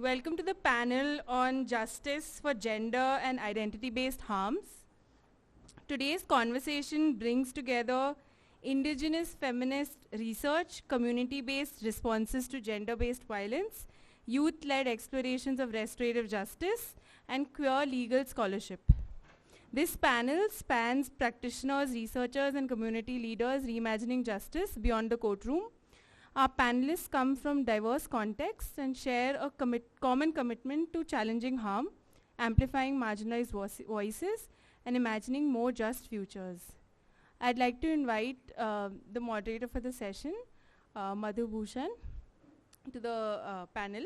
Welcome to the panel on justice for gender and identity-based harms. Today's conversation brings together indigenous feminist research, community-based responses to gender-based violence, youth-led explorations of restorative justice, and queer legal scholarship. This panel spans practitioners, researchers, and community leaders reimagining justice beyond the courtroom. Our panelists come from diverse contexts and share a common commitment to challenging harm, amplifying marginalized voices, and imagining more just futures. I'd like to invite the moderator for the session, Madhu Bhushan, to the panel.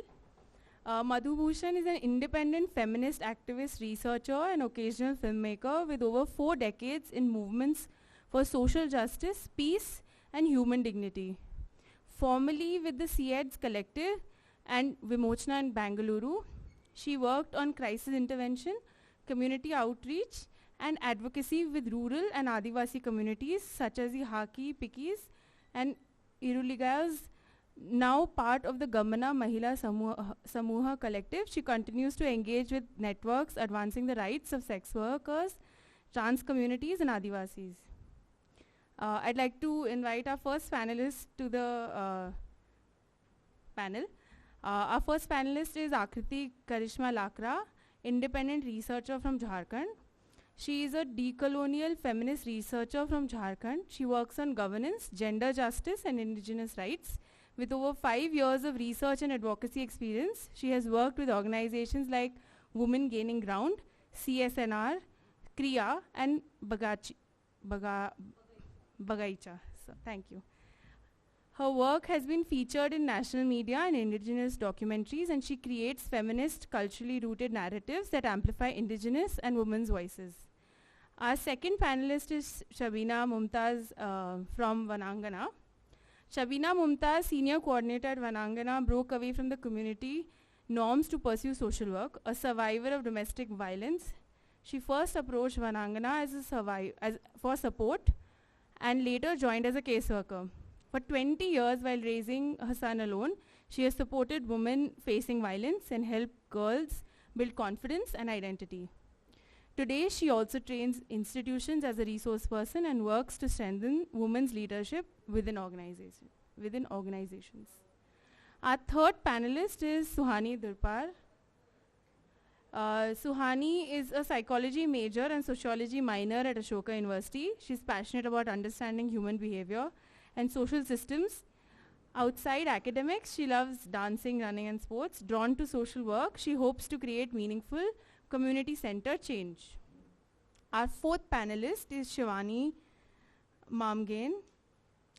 Madhu Bhushan is an independent feminist activist, researcher, and occasional filmmaker with over 4 decades in movements for social justice, peace, and human dignity. Formerly with the CEDS Collective and Vimochana in Bangalore, she worked on crisis intervention, community outreach, and advocacy with rural and Adivasi communities such as the Haki, Pikis, and Iruligayas. Now part of the Gamana Mahila Samuha Collective, she continues to engage with networks advancing the rights of sex workers, trans communities, and Adivasis. I'd like to invite our first panelist to the panel. Our first panelist is Akriti Karishma Lakra, independent researcher from Jharkhand. She is a decolonial feminist researcher from Jharkhand. She works on governance, gender justice, and indigenous rights. With over 5 years of research and advocacy experience, she has worked with organizations like Women Gaining Ground, CSNR, Kriya, and Bagaicha. So, thank you. Her work has been featured in national media and indigenous documentaries, and she creates feminist, culturally rooted narratives that amplify indigenous and women's voices. Our second panelist is Shabina Mumtaz from Vanangana. Shabina Mumtaz, senior coordinator at Vanangana, broke away from the community norms to pursue social work. A survivor of domestic violence, she first approached Vanangana for support and later joined as a caseworker. For 20 years, while raising her son alone, she has supported women facing violence and helped girls build confidence and identity. Today, she also trains institutions as a resource person and works to strengthen women's leadership within organizations. Our third panelist is Suhani Durpar. Suhani is a psychology major and sociology minor at Ashoka University. She's passionate about understanding human behavior and social systems. Outside academics, she loves dancing, running, and sports. Drawn to social work, she hopes to create meaningful, community-centered change. Our fourth panelist is Shivani Mamgain.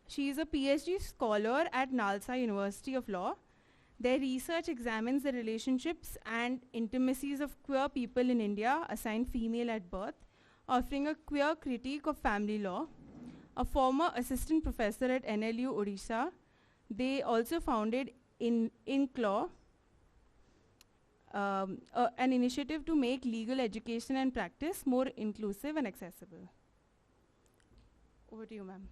She is a PhD scholar at Nalsa University of Law. Their research examines the relationships and intimacies of queer people in India, assigned female at birth, offering a queer critique of family law. A former assistant professor at NLU Odisha, they also founded INCLAW, an initiative to make legal education and practice more inclusive and accessible. Over to you, ma'am.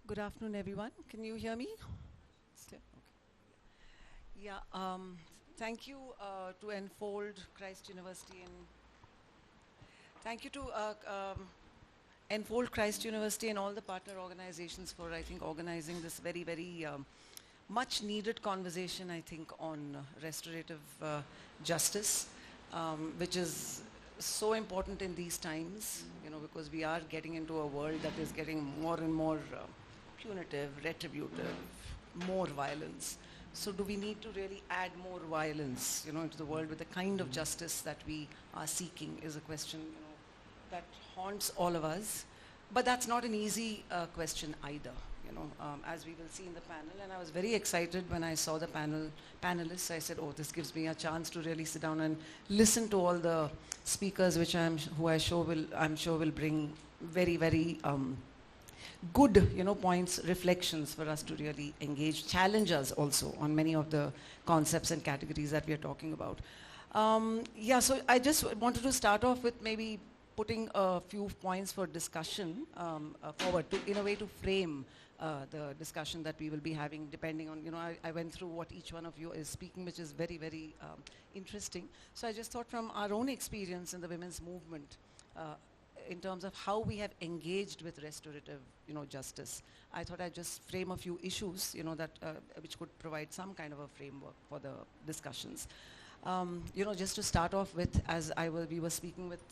Good afternoon, everyone. Can you hear me? Still? Okay. Yeah, thank you to Enfold Christ University and thank you to Enfold Christ University and all the partner organizations for, I think, organizing this very, very much needed conversation, I think, on restorative justice, which is so important in these times, you know, because we are getting into a world that is getting more and more punitive, retributive, more violence. So do we need to really add more violence, you know, into the world with the kind of justice that we are seeking is a question, you know, that haunts all of us. But that's not an easy question either, you know, as we will see in the panel. And I was very excited when I saw the panelists. I said, oh, this gives me a chance to really sit down and listen to all the speakers, which I'm sure will bring very, very good, you know, points, reflections for us to really engage, challenge us also on many of the concepts and categories that we are talking about. Yeah, so I just wanted to start off with maybe putting a few points for discussion forward to, in a way, to frame the discussion that we will be having, depending on, I went through what each one of you is speaking, which is very, very interesting. So I just thought from our own experience in the women's movement, in terms of how we have engaged with restorative, justice, I thought I'd just frame a few issues, that which could provide some kind of a framework for the discussions. Just to start off with, as we were speaking with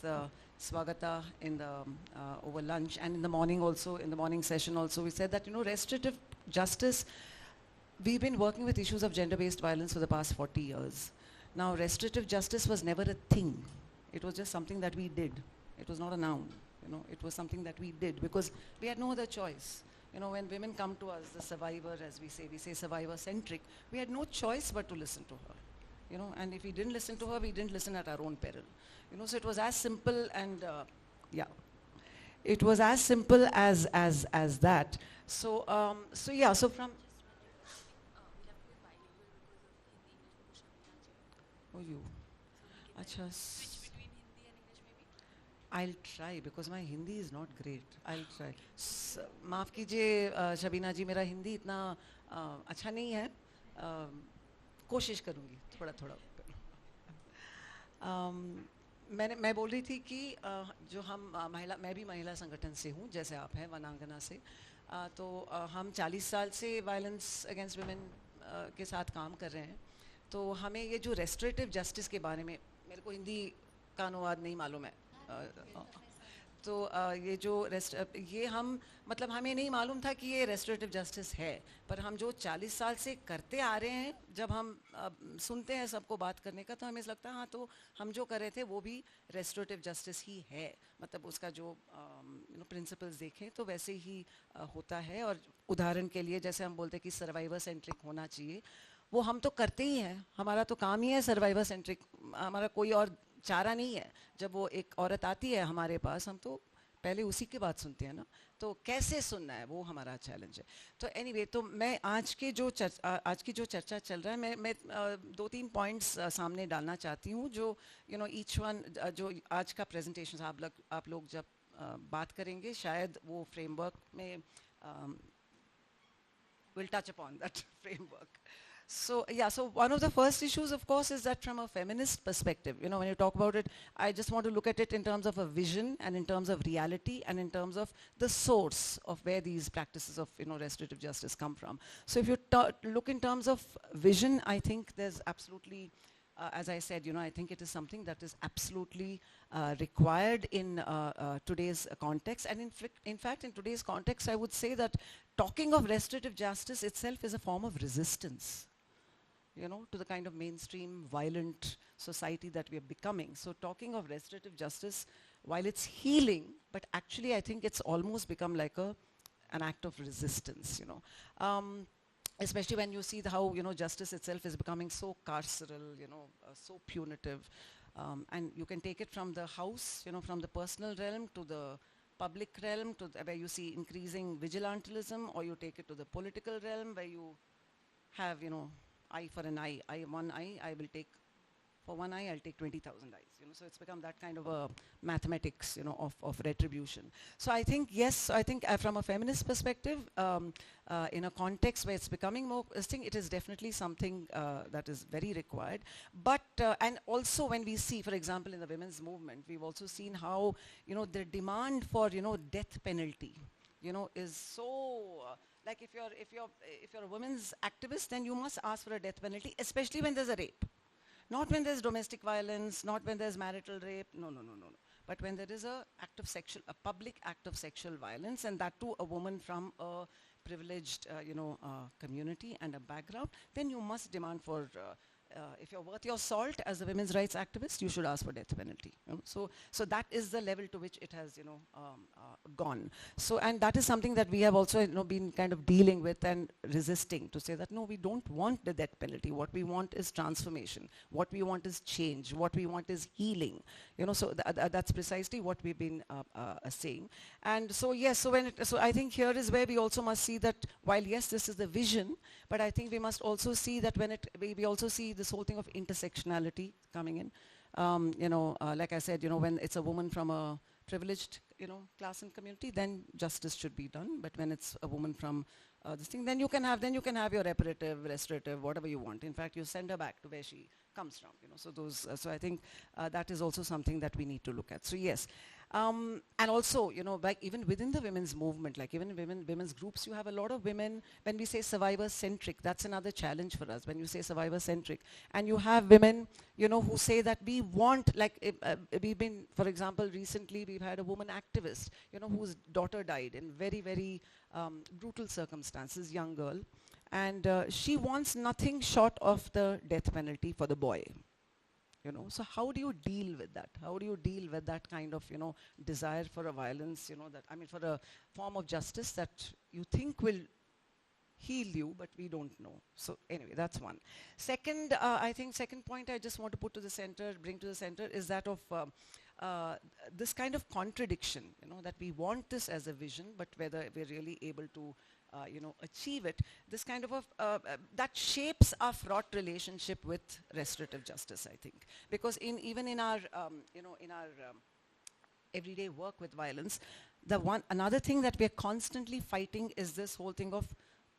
Swagata in the over lunch and in the morning also, in the morning session also, we said that restorative justice. We've been working with issues of gender-based violence for the past 40 years. Now, restorative justice was never a thing. It was just something that we did. It was not a noun. It was something that we did because we had no other choice. When women come to us, the survivor, as we say survivor-centric, we had no choice but to listen to her. And if we didn't listen to her, we didn't listen at our own peril. So it was as simple and, it was as simple as that. So from... Oh, you. Acha. I'll try because my Hindi is not great. I'll try. माफ़ कीजिए शबीना जी, मेरा हिंदी इतना अच्छा नहीं है. कोशिश करूँगी थोड़ा थोड़ा. मैं बोल रही थी कि जो हम मैं भी महिला संगठन से हूँ, जैसे आप हैं वनांगना से, तो हम 40 साल से वायलेंस अगेंस्ट वुमेन के साथ काम कर रहे हैं. तो हमें ये जो रेस्टोरेटिव जस्टिस के बारे में, मेरे को हिंदी का अनुवाद नहीं मालूम है, तो ये हम मतलब हमें नहीं मालूम था कि ये रेस्टोरेटिव जस्टिस है, पर हम जो 40 साल से करते आ रहे हैं, जब हम सुनते हैं सबको बात करने का, तो हमें लगता है हाँ, तो हम जो कर रहे थे वो भी रेस्टोरेटिव जस्टिस ही है. मतलब उसका जो प्रिंसिपल्स देखें तो वैसे ही होता है. और उदाहरण के लिए जैसे हम बोलते हैं कि सर्वाइवर सेंट्रिक होना चाहिए, वो हम तो करते ही हैं. हमारा तो काम ही है सर्वाइवर सेंट्रिक. हमारा कोई और चारा नहीं है. जब वो एक औरत आती है हमारे पास, हम तो पहले उसी की बात सुनते हैं ना. तो कैसे सुनना है वो हमारा चैलेंज है. तो एनीवे, तो मैं आज की जो चर्चा चल रहा है, मैं 2-3 पॉइंट्स सामने डालना चाहती हूँ, जो ईच वन, जो आज का प्रेजेंटेशन आप लोग जब बात करेंगे, शायद वो फ्रेमवर्क में will touch upon that framework. So one of the first issues, of course, is that from a feminist perspective, when you talk about it, I just want to look at it in terms of a vision and in terms of reality and in terms of the source of where these practices of, restorative justice come from. So if you look in terms of vision, I think there's absolutely, as I said, I think it is something that is absolutely required in today's context. And in fact, in today's context, I would say that talking of restorative justice itself is a form of resistance, to the kind of mainstream violent society that we are becoming. So talking of restorative justice, while it's healing, but actually I think it's almost become like an act of resistance, especially when you see how, justice itself is becoming so carceral, so punitive. And you can take it from the house, from the personal realm to the public realm, to where you see increasing vigilantism, or you take it to the political realm, where you have, eye for an eye, one eye, I will take, for one eye, I'll take 20,000 eyes. So it's become that kind of a mathematics, of retribution. So I think, yes, from a feminist perspective, in a context where it's becoming more, it is definitely something that is very required. But, and also when we see, for example, in the women's movement, we've also seen how, the demand for, death penalty, is so, like if you're a women's activist, then you must ask for a death penalty, especially when there's a rape. Not when there's domestic violence, not when there's marital rape, no. But when there is a public act of sexual violence, and that too a woman from a privileged, community and a background, then you must demand for, if you're worth your salt as a women's rights activist, you should ask for death penalty. So that is the level to which it has, gone. So, and that is something that we have also, been kind of dealing with and resisting, to say that no, we don't want the death penalty. What we want is transformation. What we want is change. What we want is healing. So that's precisely what we've been saying. And so yes, so I think here is where we also must see that while yes, this is the vision, but I think we must also see that when we also see this whole thing of intersectionality coming in. Like I said, when it's a woman from a privileged class and community, then justice should be done. But when it's a woman from this thing, then you can have your reparative, restorative, whatever you want. In fact, you send her back to where she comes from. So those. So I think that is also something that we need to look at. So yes. And also, like even within the women's movement, like even women's groups, you have a lot of women. When we say survivor-centric, that's another challenge for us. When you say survivor-centric, and you have women, who say that we want, like we've been, for example, recently we've had a woman activist, whose daughter died in very, very brutal circumstances, young girl, and she wants nothing short of the death penalty for the boy. So how do you deal with that? How do you deal with that kind of, desire for a violence, for a form of justice that you think will heal you, but we don't know. So anyway, that's one. Second, I think second point I just want to bring to the center is that of this kind of contradiction, that we want this as a vision, but whether we're really able to achieve it, this kind of that shapes our fraught relationship with restorative justice, I think. Because even in our, everyday work with violence, another thing that we're constantly fighting is this whole thing of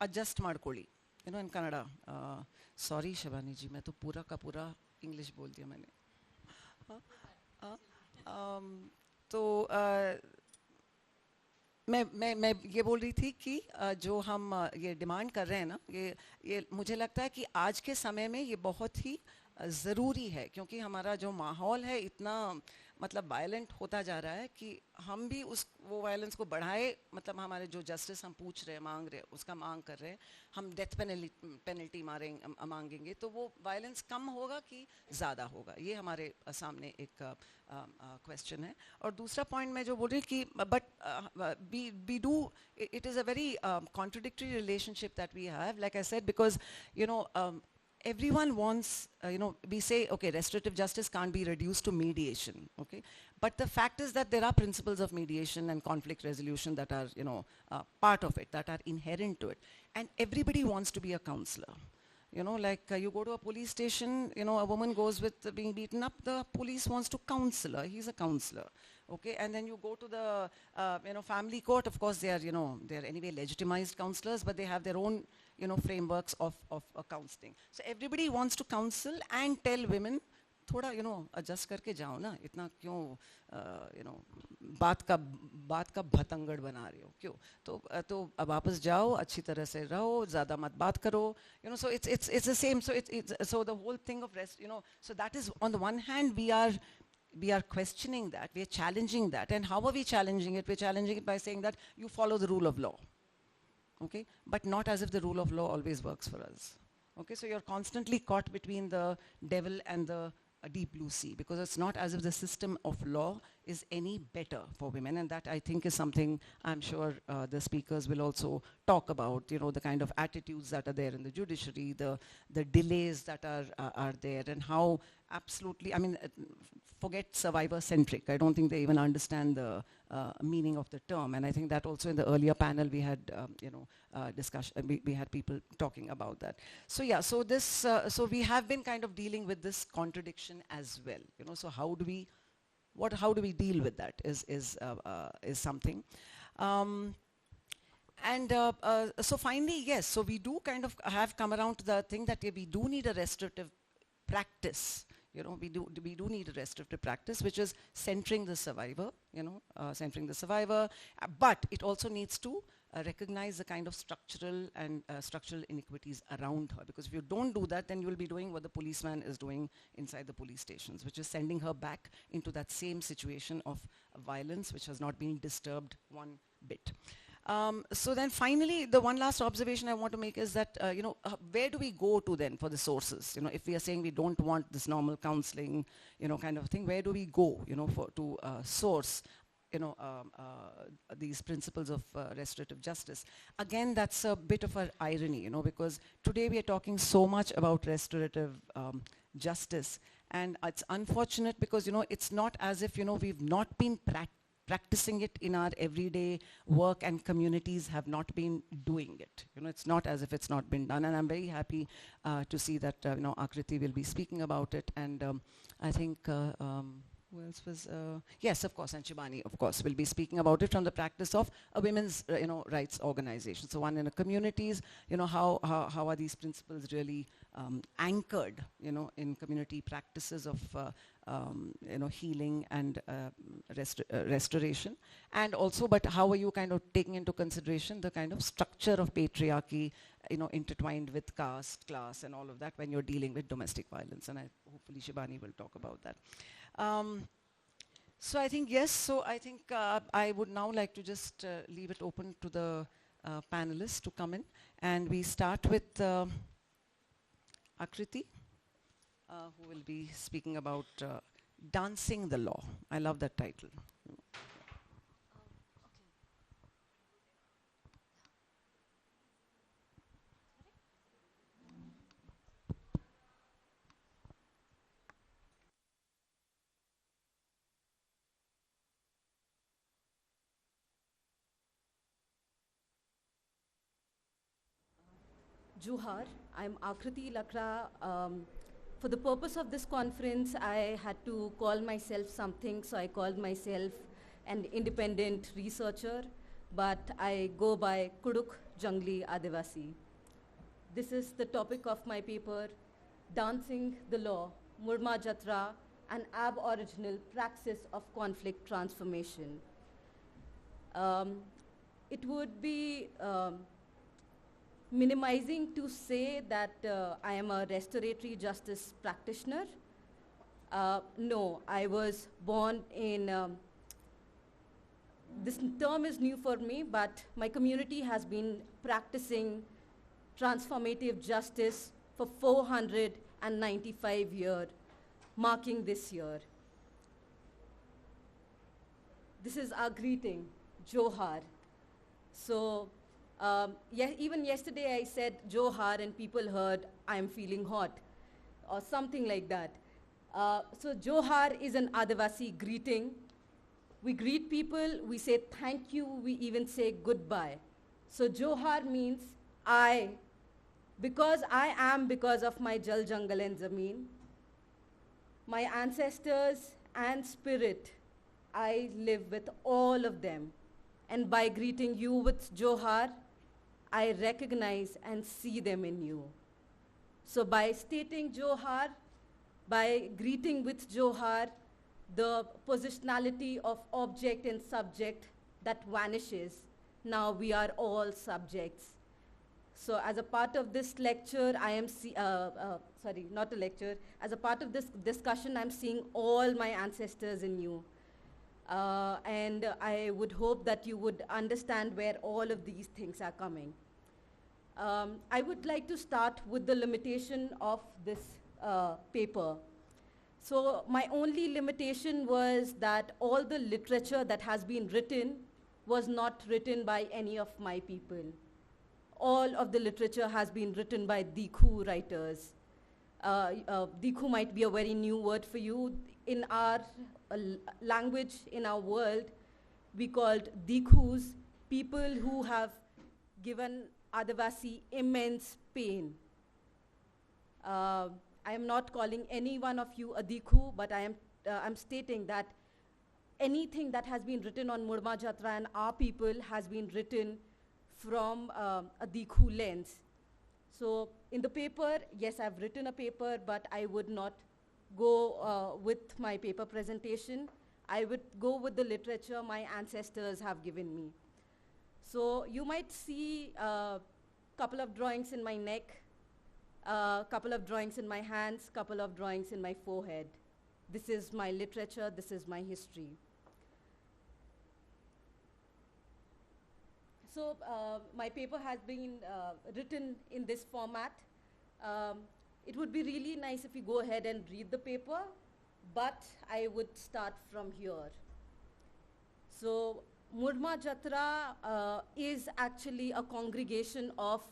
adjust madkoli. In Kannada. Sorry, Shabani ji, मैं तो पूरा का पूरा English बोल दिया मैंने. तो मैं ये बोल रही थी कि जो हम ये डिमांड कर रहे हैं ना, ये मुझे लगता है कि आज के समय में ये बहुत ही ज़रूरी है, क्योंकि हमारा जो माहौल है इतना मतलब वायलेंट होता जा रहा है कि हम भी वो वायलेंस को बढ़ाए, मतलब हमारे जो जस्टिस हम पूछ रहे हैं, मांग रहे हैं, उसका मांग कर रहे हैं, हम डेथ पेनल्टी मांगेंगे तो वो वायलेंस कम होगा कि ज़्यादा होगा, ये हमारे सामने एक क्वेश्चन है. और दूसरा पॉइंट मैं जो बोल रही कि but we do, it is a very contradictory relationship that we have, like I said, because everyone wants, we say, okay, restorative justice can't be reduced to mediation, okay? But the fact is that there are principles of mediation and conflict resolution that are, part of it, that are inherent to it. And everybody wants to be a counselor. Like you go to a police station, a woman goes with being beaten up, the police wants to counsel her, he's a counselor. Okay, and then you go to the, family court, of course they are, they're anyway legitimized counselors, but they have their own, frameworks of counseling. So everybody wants to counsel and tell women, थोड़ा adjust करके जाओ ना, इतना क्यों बात का भतंगड़ बना रही हो, क्यों? तो अब वापस जाओ, अच्छी तरह से रहो, ज़्यादा मत बात करो, so it's the same. So so the whole thing of rest, so that is, on the one hand we are questioning that, we are challenging that. And how are we challenging it? We're challenging it by saying that you follow the rule of law, okay? But not as if the rule of law always works for us, okay? So you're constantly caught between the devil and the deep blue sea, because it's not as if the system of law is any better for women. And that, I think, is something I'm sure the speakers will also talk about, the kind of attitudes that are there in the judiciary, the delays that are there, and how absolutely, forget survivor-centric. I don't think they even understand the meaning of the term. And I think that also in the earlier panel we had, discussion, we had people talking about that. So yeah, so this, so we have been kind of dealing with this contradiction as well. So how do we deal with that is something. So finally, yes, so we do kind of have come around to the thing that we do need a restorative practice. We do need a restorative practice, which is centering the survivor, but it also needs to recognize the kind of structural inequities around her. Because if you don't do that, then you will be doing what the policeman is doing inside the police stations, which is sending her back into that same situation of violence, which has not been disturbed one bit. So then finally, the one last observation I want to make is that, where do we go to then for the sources? If we are saying we don't want this normal counseling, kind of thing, where do we go, to source, these principles of restorative justice? Again, that's a bit of an irony, because today we are talking so much about restorative justice, and it's unfortunate because, it's not as if, we've not been practicing it in our everyday work, and communities have not been doing it. It's not as if it's not been done, and I'm very happy to see that, Akriti will be speaking about it, and I think who else was? Yes, of course, and Shibani, of course, will be speaking about it from the practice of a women's, rights organization. So one in the communities, how are these principles really anchored, in community practices of, healing and restoration, and also, but how are you kind of taking into consideration the kind of structure of patriarchy, intertwined with caste, class, and all of that when you're dealing with domestic violence, and hopefully Shibani will talk about that. So I think, yes, so I think I would now like to just leave it open to the panelists to come in. And we start with Akriti, who will be speaking about Dancing the Law. I love that title. Johar, I'm Akriti Lakra. For the purpose of this conference, I had to call myself something, so I called myself an independent researcher, but I go by Kuduk Jangli Adivasi. This is the topic of my paper, Dancing the Law, Murma Jatra, an Aboriginal Praxis of Conflict Transformation. It would be minimizing to say that I am a restorative justice practitioner. No, I was born in, this term is new for me, but my community has been practicing transformative justice for 495 years, marking this year. This is our greeting, Johar. So, even yesterday I said Johar and people heard I'm feeling hot or something like that. So Johar is an Adivasi greeting. We greet people, we say thank you, we even say goodbye. So Johar means because I am because of my Jal, Jungle and Zameen, my ancestors and spirit, I live with all of them. And by greeting you with Johar, I recognize and see them in you. So by stating Johar, by greeting with Johar, the positionality of object and subject that vanishes, now we are all subjects. So as a part of this lecture, I am, sorry, not a lecture, as a part of this discussion, I'm seeing all my ancestors in you. And I would hope that you would understand where all of these things are coming. I would like to start with the limitation of this paper. So my only limitation was that all the literature that has been written was not written by any of my people. All of the literature has been written by Dikhu writers. Dikhu might be a very new word for you. In our language, in our world, we called Dikhus people who have given Adivasi immense pain. I am not calling any one of you a Dikhu, but I'm stating that anything that has been written on Murma Jatra and our people has been written from a Dikhu lens. So in the paper, yes, I've written a paper, but I would not go with my paper presentation. I would go with the literature my ancestors have given me. So you might see a couple of drawings in my neck, a couple of drawings in my hands, couple of drawings in my forehead. This is my literature, this is my history. So my paper has been written in this format. It would be really nice if you go ahead and read the paper, but I would start from here. So Murma Jatra is actually a congregation of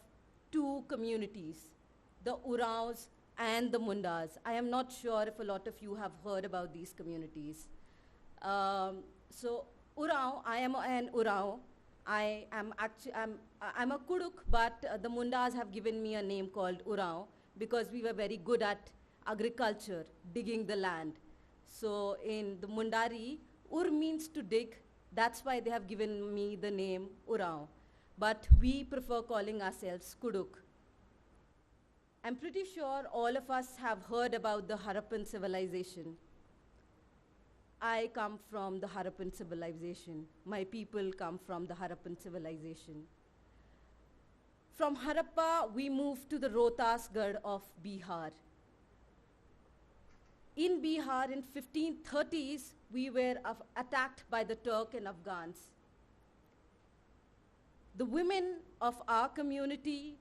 two communities, the Uraos and the Mundas. I am not sure if a lot of you have heard about these communities. So Urao, I am an Urao. I'm a Kuduk, but the Mundas have given me a name called Urao because we were very good at agriculture, digging the land. So in the Mundari, Ur means to dig. That's why they have given me the name Urao. But we prefer calling ourselves Kuduk. I'm pretty sure all of us have heard about the Harappan civilization. I come from the Harappan civilization. My people come from the Harappan civilization. From Harappa, we moved to the Rohtasgarh of Bihar. In Bihar, in 1530s, we were attacked by the Turk and Afghans. The women of our community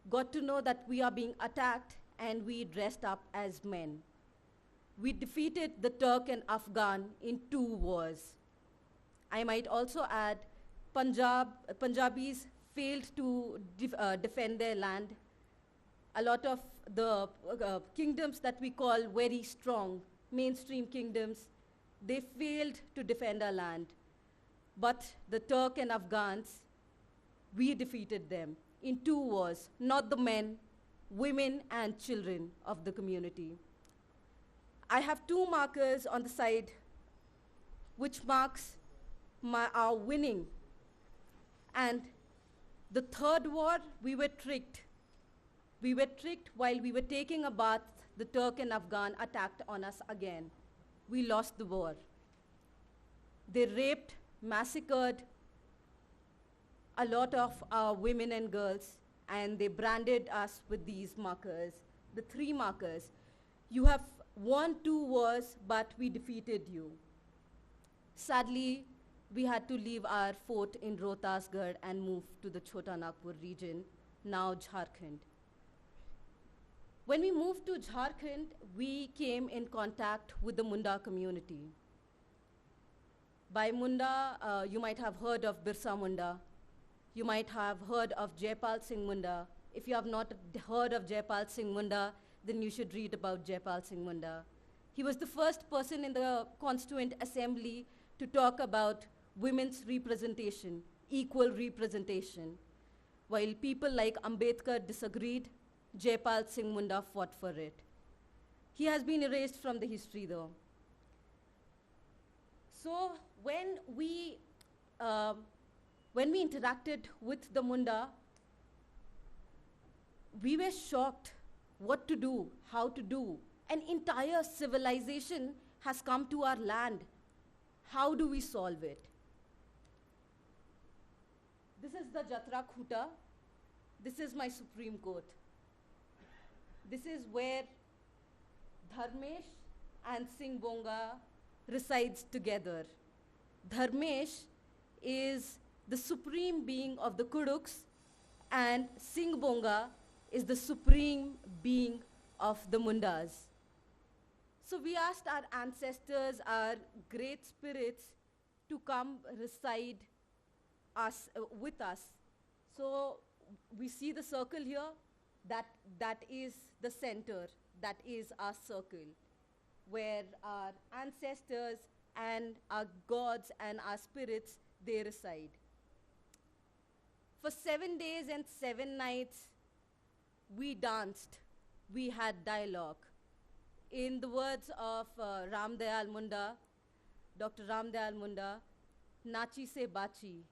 got to know that we are being attacked, and we dressed up as men. We defeated the Turk and Afghan in 2 wars. I might also add, Punjabis failed to defend their land. A lot of the kingdoms that we call very strong, mainstream kingdoms, they failed to defend our land. But the Turk and Afghans, we defeated them in 2 wars, not the men, women and children of the community. I have 2 markers on the side which marks our winning. And the 3rd war, we were tricked. We were tricked while we were taking a bath, the Turk and Afghan attacked on us again. We lost the war. They raped, massacred a lot of our women and girls, and they branded us with these markers, the 3 markers. You have won 2 wars, but we defeated you. Sadly, we had to leave our fort in Rohtasgarh and move to the Chota Nagpur region, now Jharkhand. When we moved to Jharkhand, we came in contact with the Munda community. By Munda, you might have heard of Birsa Munda. You might have heard of Jaipal Singh Munda. If you have not heard of Jaipal Singh Munda, then you should read about Jaipal Singh Munda. He was the first person in the Constituent Assembly to talk about women's representation, equal representation. While people like Ambedkar disagreed, Jaipal Singh Munda fought for it. He has been erased from the history though. So when we interacted with the Munda, we were shocked what to do, how to do. An entire civilization has come to our land. How do we solve it? This is the Jatra Khuta. This is my Supreme Court. This is where Dharmesh and Singh Bonga resides together. Dharmesh is the supreme being of the Kuduks, and Singh Bonga is the supreme being of the Mundas. So we asked our ancestors, our great spirits, to come reside with us. So we see the circle here, that is the center, that is our circle, where our ancestors and our gods and our spirits, they reside. For 7 days and 7 nights, we danced, we had dialogue. In the words of Ram Dayal Munda, Dr. Ram Dayal Munda, Nachi se bachi.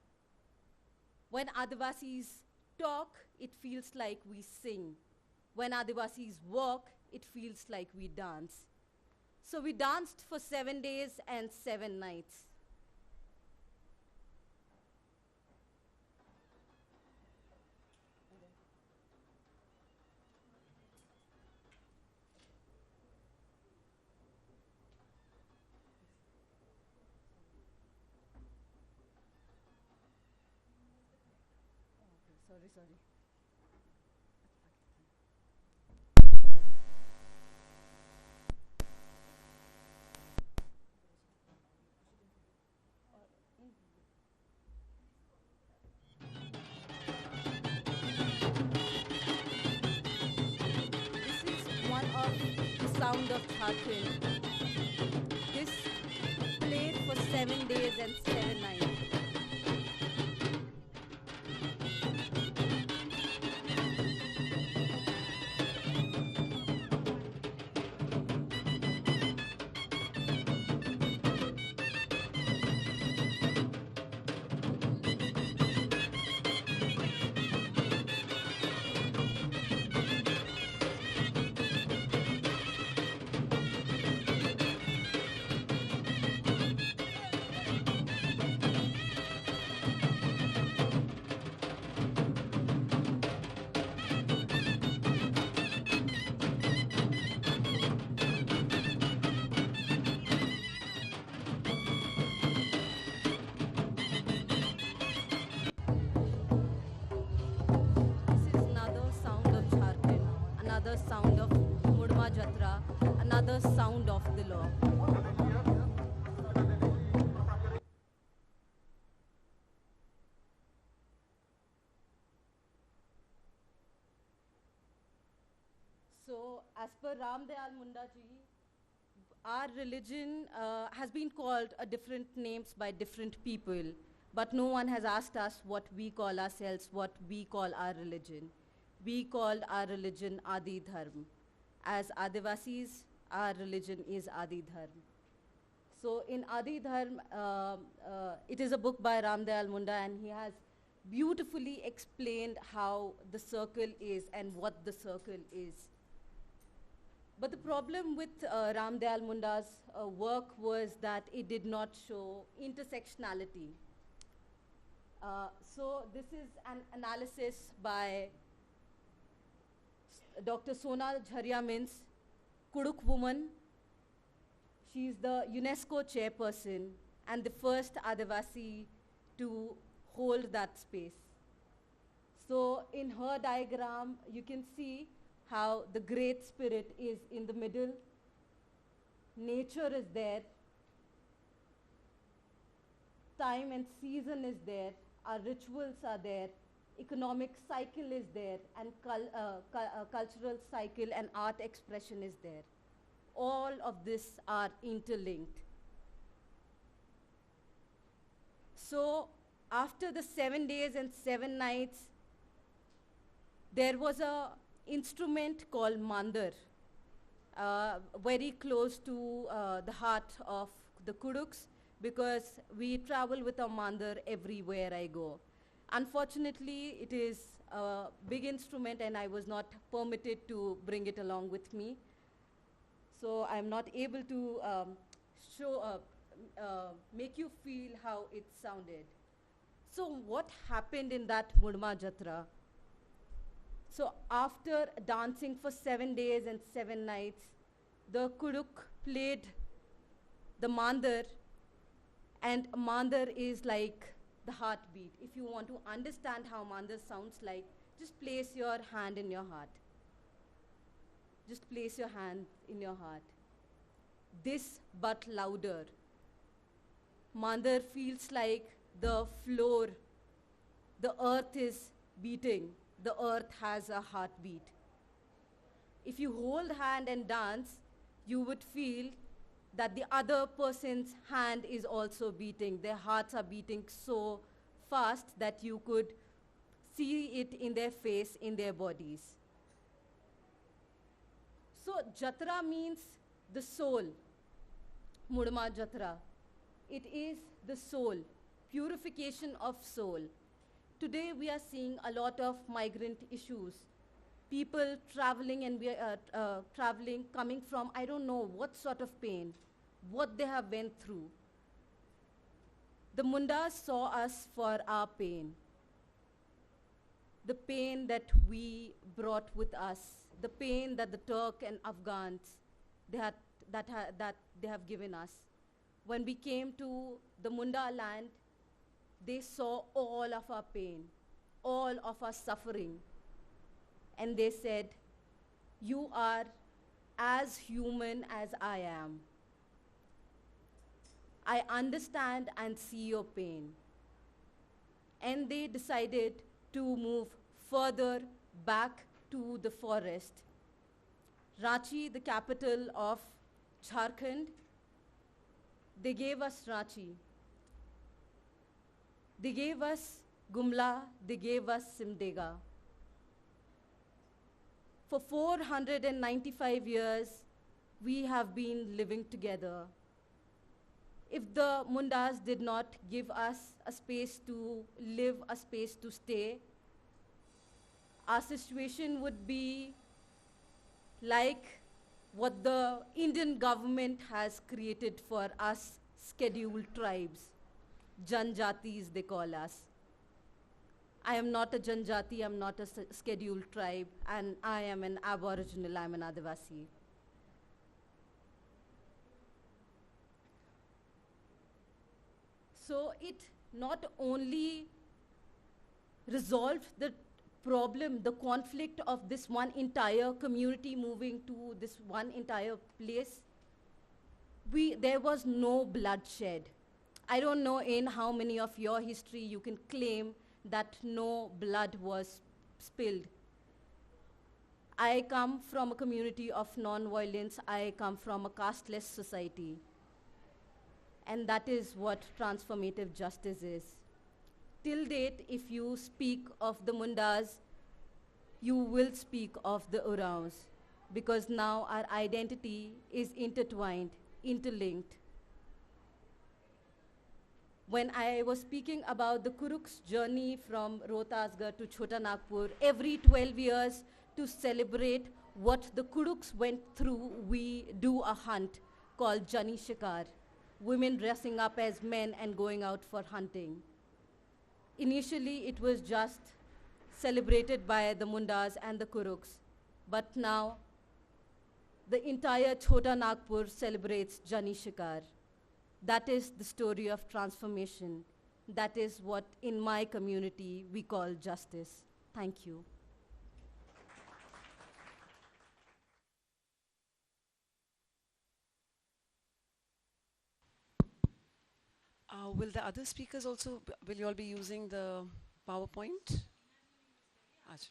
When Adivasis talk, it feels like we sing. When Adivasis walk, it feels like we dance. So we danced for 7 days and 7 nights. Sorry. This is one of the sound of Jharkhand. This played for 7 days and 7 nights. another sound of the law. So, as per Ram Dayal Munda ji, our religion has been called different names by different people, but no one has asked us what we call ourselves, what we call our religion. We called our religion Adi Dharm. As Adivasis, our religion is Adi Dharm. So in Adi Dharm, it is a book by Ram Dayal Munda, and he has beautifully explained how the circle is and what the circle is. But the problem with Ram Dayal Munda's work was that it did not show intersectionality. So this is an analysis by Dr. Sonal Jharia Mins, Kuduk woman. She is the UNESCO chairperson and the first Adivasi to hold that space. So in her diagram, you can see how the Great Spirit is in the middle. Nature is there. Time and season is there. Our rituals are there. Economic cycle is there. And cultural cycle and art expression is there. All of this are interlinked. So after the 7 days and 7 nights, there was a instrument called mandar, very close to the heart of the Kuduks, because we travel with a mandar everywhere I go. Unfortunately, it is a big instrument and I was not permitted to bring it along with me. So I'm not able to make you feel how it sounded. So what happened in that Mudma Jatra? So after dancing for 7 days and 7 nights, the Kuduk played the mandar, and mandar is like the heartbeat. If you want to understand how mandar sounds like, just place your hand in your heart. Just place your hand in your heart. This but louder. Mandar feels like the floor, the earth is beating. The earth has a heartbeat. If you hold hand and dance, you would feel that the other person's hand is also beating. Their hearts are beating so fast that you could see it in their face, in their bodies. So Jatra means the soul. Mudma Jatra. It is the soul, purification of soul. Today we are seeing a lot of migrant issues. People traveling and traveling, coming from I don't know what sort of pain, what they have went through. The Mundas saw us for our pain. The pain that we brought with us, the pain that the Turk and Afghans that they have given us. When we came to the Munda land, they saw all of our pain, all of our suffering. And they said, you are as human as I am. I understand and see your pain. And they decided to move further back to the forest. Ranchi, the capital of Jharkhand, they gave us Ranchi. They gave us Gumla, they gave us Simdega. For 495 years, we have been living together. If the Mundas did not give us a space to live, a space to stay, our situation would be like what the Indian government has created for us scheduled tribes. Janjatis, they call us. I am not a Janjati, I'm not a scheduled tribe, and I am an Aboriginal, I'm an Adivasi. So it not only resolved the problem, the conflict of this one entire community moving to this one entire place, there was no bloodshed. I don't know in how many of your history you can claim that no blood was spilled. I come from a community of non-violence. I come from a casteless society. And that is what transformative justice is. Till date, if you speak of the Mundas, you will speak of the Oraons, because now our identity is intertwined, interlinked. When I was speaking about the Kuruks journey from Rohtasgarh to Chota Nagpur, every 12 years to celebrate what the Kuruks went through, we do a hunt called Jani Shikar, women dressing up as men and going out for hunting. Initially, it was just celebrated by the Mundas and the Kuruks, but now the entire Chota Nagpur celebrates Jani Shikar. That is the story of transformation. That is what in my community we call justice. Thank you. Will the other speakers also, will you all be using the PowerPoint? Acha.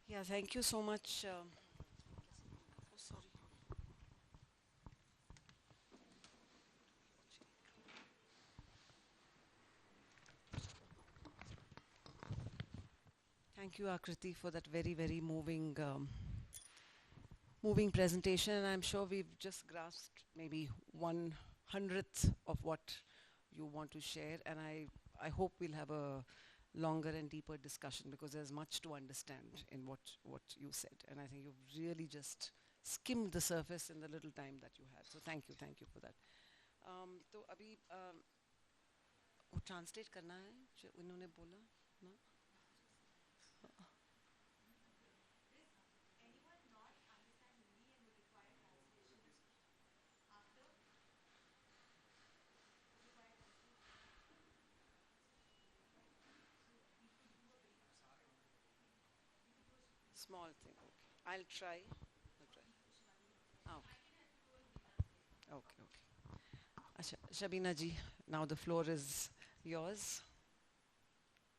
Yeah, thank you so much. Oh, sorry. Thank you, Akriti, for that very, very moving, moving presentation. And I'm sure we've just grasped maybe 1/100th of what you want to share. And I hope we'll have a longer and deeper discussion, because there's much to understand in what you said. And I think you've really just skimmed the surface in the little time that you had. So thank you for that. तो अभी वो translate करना है जो उन्होंने बोला ना? Small thing, okay. I'll try. Okay. Okay. Asha, Shabina ji, now the floor is yours.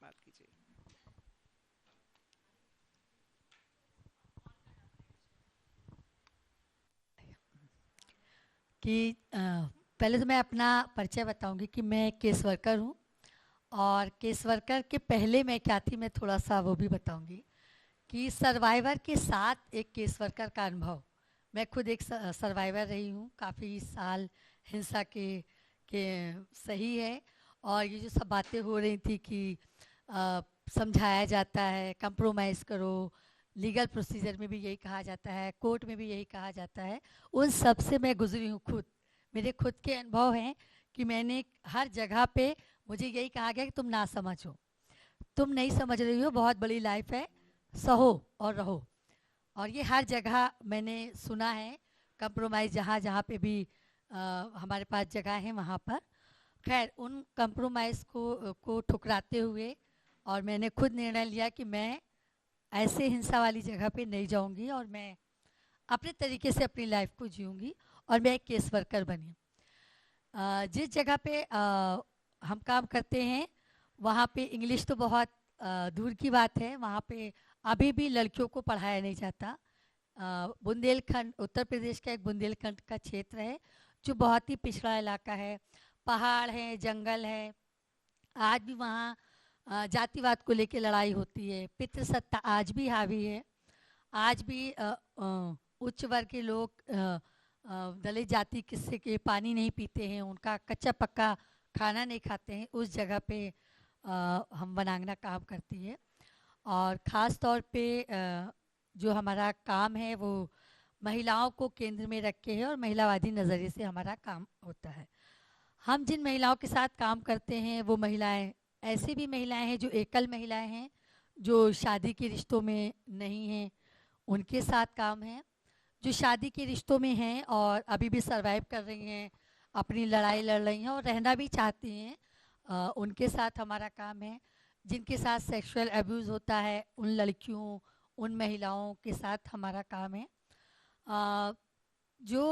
बात कीजिए. कि पहले तो मैं अपना परिचय बताऊंगी कि मैं केस वर्कर हूँ, और केस वर्कर के पहले मैं क्या थी मैं थोड़ा सा वो भी बताऊंगी कि सर्वाइवर के साथ एक केस वर्कर का अनुभव. मैं खुद एक सर्वाइवर रही हूँ काफ़ी साल हिंसा के सही है. और ये जो सब बातें हो रही थी कि समझाया जाता है, कंप्रोमाइज़ करो, लीगल प्रोसीजर में भी यही कहा जाता है, कोर्ट में भी यही कहा जाता है, उन सब से मैं गुजरी हूँ खुद. मेरे खुद के अनुभव हैं कि मैंने हर जगह पे मुझे यही कहा गया कि तुम ना समझो, तुम नहीं समझ रही हो, बहुत बड़ी लाइफ है, सहो और रहो. और ये हर जगह मैंने सुना है, कंप्रोमाइज़ जहाँ जहाँ पे भी हमारे पास जगह है वहाँ पर. खैर उन कंप्रोमाइज़ को ठुकराते हुए और मैंने खुद निर्णय लिया कि मैं ऐसे हिंसा वाली जगह पे नहीं जाऊंगी और मैं अपने तरीके से अपनी लाइफ को जीऊँगी, और मैं एक केस वर्कर बनी. जिस जगह पे हम काम करते हैं वहाँ पे इंग्लिश तो बहुत दूर की बात है. वहाँ पे अभी भी लड़कियों को पढ़ाया नहीं जाता. बुंदेलखंड, उत्तर प्रदेश का एक बुंदेलखंड का क्षेत्र है जो बहुत ही पिछड़ा इलाका है. पहाड़ है, जंगल है. आज भी वहाँ जातिवाद को लेकर लड़ाई होती है. पितृसत्ता आज भी हावी है. आज भी उच्च वर्ग के लोग दलित जाति किसी के पानी नहीं पीते हैं, उनका कच्चा पक्का खाना नहीं खाते हैं. उस जगह पे हम वनांगना काम करती है. और ख़ास तौर पे जो हमारा काम है वो महिलाओं को केंद्र में रख के है और महिलावादी नज़रिए से हमारा काम होता है. हम जिन महिलाओं के साथ काम करते हैं वो महिलाएं ऐसी भी महिलाएं हैं जो एकल महिलाएं हैं, जो शादी के रिश्तों में नहीं हैं, उनके साथ काम है. जो शादी के रिश्तों में हैं और अभी भी सरवाइव कर रही हैं, अपनी लड़ाई लड़ रही हैं और रहना भी चाहती हैं, उनके साथ हमारा काम है। जिनके साथ सेक्सुअल अब्यूज़ होता है, उन लड़कियों, उन महिलाओं के साथ हमारा काम है। जो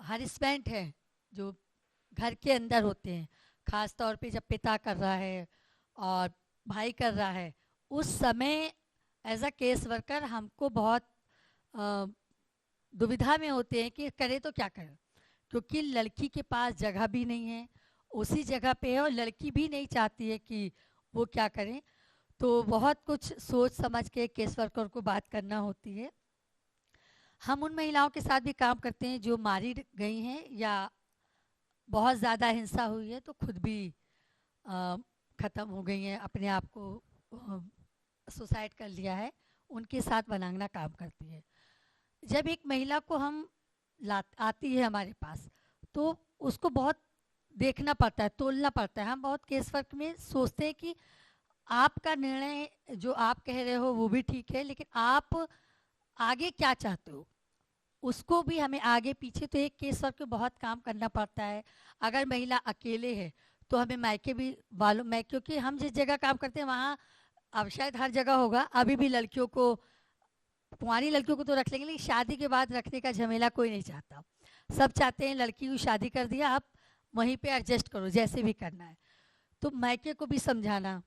हरिसमेंट है, जो घर के अंदर होते हैं, ख़ास तौर पे जब पिता कर रहा है और भाई कर रहा है, उस समय एज अ केस वर्कर हमको बहुत दुविधा में होते हैं कि करें तो क्या करें, क्योंकि लड़की के पास जगह भी नहीं है, उसी जगह पे है, और लड़की भी नहीं चाहती है कि वो क्या करें। तो बहुत कुछ सोच समझ के केस वर्कर को बात करना होती है। हम उन महिलाओं के साथ भी काम करते हैं जो मारी गई हैं या बहुत ज़्यादा हिंसा हुई है तो खुद भी ख़त्म हो गई हैं, अपने आप को सुसाइड कर लिया है, उनके साथ वनांगना काम करती है। जब एक महिला को हम आती है हमारे पास, तो उसको बहुत देखना पड़ता है, तोलना पड़ता है। हम बहुत केस वर्क में सोचते हैं कि आपका निर्णय जो आप कह रहे हो वो भी ठीक है, लेकिन आप आगे क्या चाहते हो उसको भी हमें आगे पीछे, तो एक केस वर्क में बहुत काम करना पड़ता है। अगर महिला अकेले है तो हमें मायके भी वालों मैं, क्योंकि हम जिस जगह काम करते हैं वहाँ, अब शायद हर जगह होगा, अभी भी लड़कियों को, कुंवारी लड़कियों को तो रख लेंगे, लेकिन शादी के बाद रखने का झमेला कोई नहीं चाहता। सब चाहते हैं लड़की को शादी कर दिया, आप वहीं पे एडजस्ट करो जैसे भी करना है। तो मायके को भी समझाना,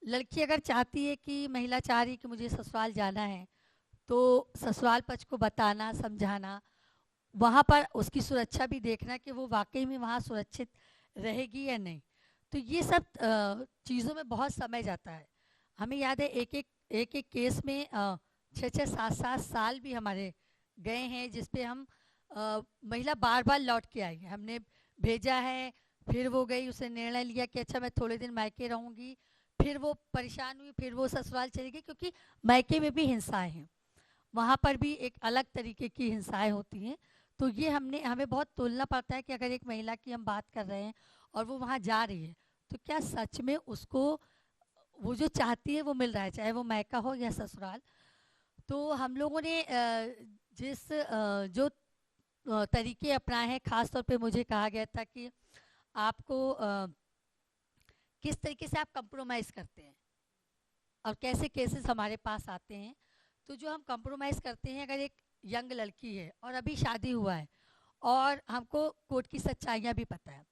लड़की अगर चाहती है कि महिला चाह रही है कि मुझे ससुराल जाना है, तो ससुराल पक्ष को बताना, समझाना, वहाँ पर उसकी सुरक्षा भी देखना कि वो वाकई में वहाँ सुरक्षित रहेगी या नहीं। तो ये सब चीज़ों में बहुत समय जाता है। हमें याद है एक एक केस में 6-6, 7-7 साल भी हमारे गए हैं, जिस पे हम महिला बार बार लौट के आई है। हमने भेजा है, फिर वो गई, उसने निर्णय लिया कि अच्छा मैं थोड़े दिन मायके रहूँगी, फिर वो परेशान हुई, फिर वो ससुराल चली गई, क्योंकि मायके में भी हिंसाएँ हैं, वहाँ पर भी एक अलग तरीके की हिंसाएँ होती हैं। तो ये हमें बहुत तोलना पड़ता है कि अगर एक महिला की हम बात कर रहे हैं और वो वहाँ जा रही है, तो क्या सच में उसको वो जो चाहती है वो मिल रहा है, चाहे वो मायका हो या ससुराल। तो हम लोगों ने जो तरीके अपनाए हैं, ख़ास तौर पे मुझे कहा गया था कि आपको किस तरीके से आप कंप्रोमाइज़ करते हैं और कैसे केसेस हमारे पास आते हैं। तो जो हम कंप्रोमाइज़ करते हैं, अगर एक यंग लड़की है और अभी शादी हुआ है और हमको कोर्ट की सच्चाइयाँ भी पता है,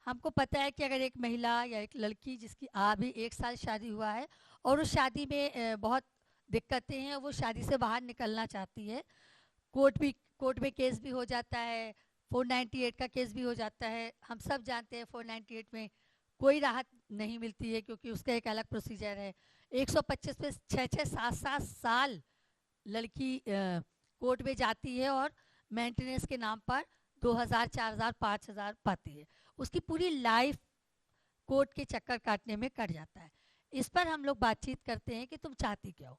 हमको पता है कि अगर एक महिला या एक लड़की जिसकी अभी 1 साल शादी हुआ है और उस शादी में बहुत दिक्कतें हैं, वो शादी से बाहर निकलना चाहती है, कोर्ट में केस भी हो जाता है, 498 का केस भी हो जाता है। हम सब जानते हैं 498 में कोई राहत नहीं मिलती है, क्योंकि उसका एक अलग प्रोसीजर है। 125 पे 6-6, 7-7 साल लड़की कोर्ट में जाती है और मेंटेनेंस के नाम पर 2000, 4000, 5000 पाती है। उसकी पूरी लाइफ कोर्ट के चक्कर काटने में कट जाता है। इस पर हम लोग बातचीत करते हैं कि तुम चाहती क्या हो,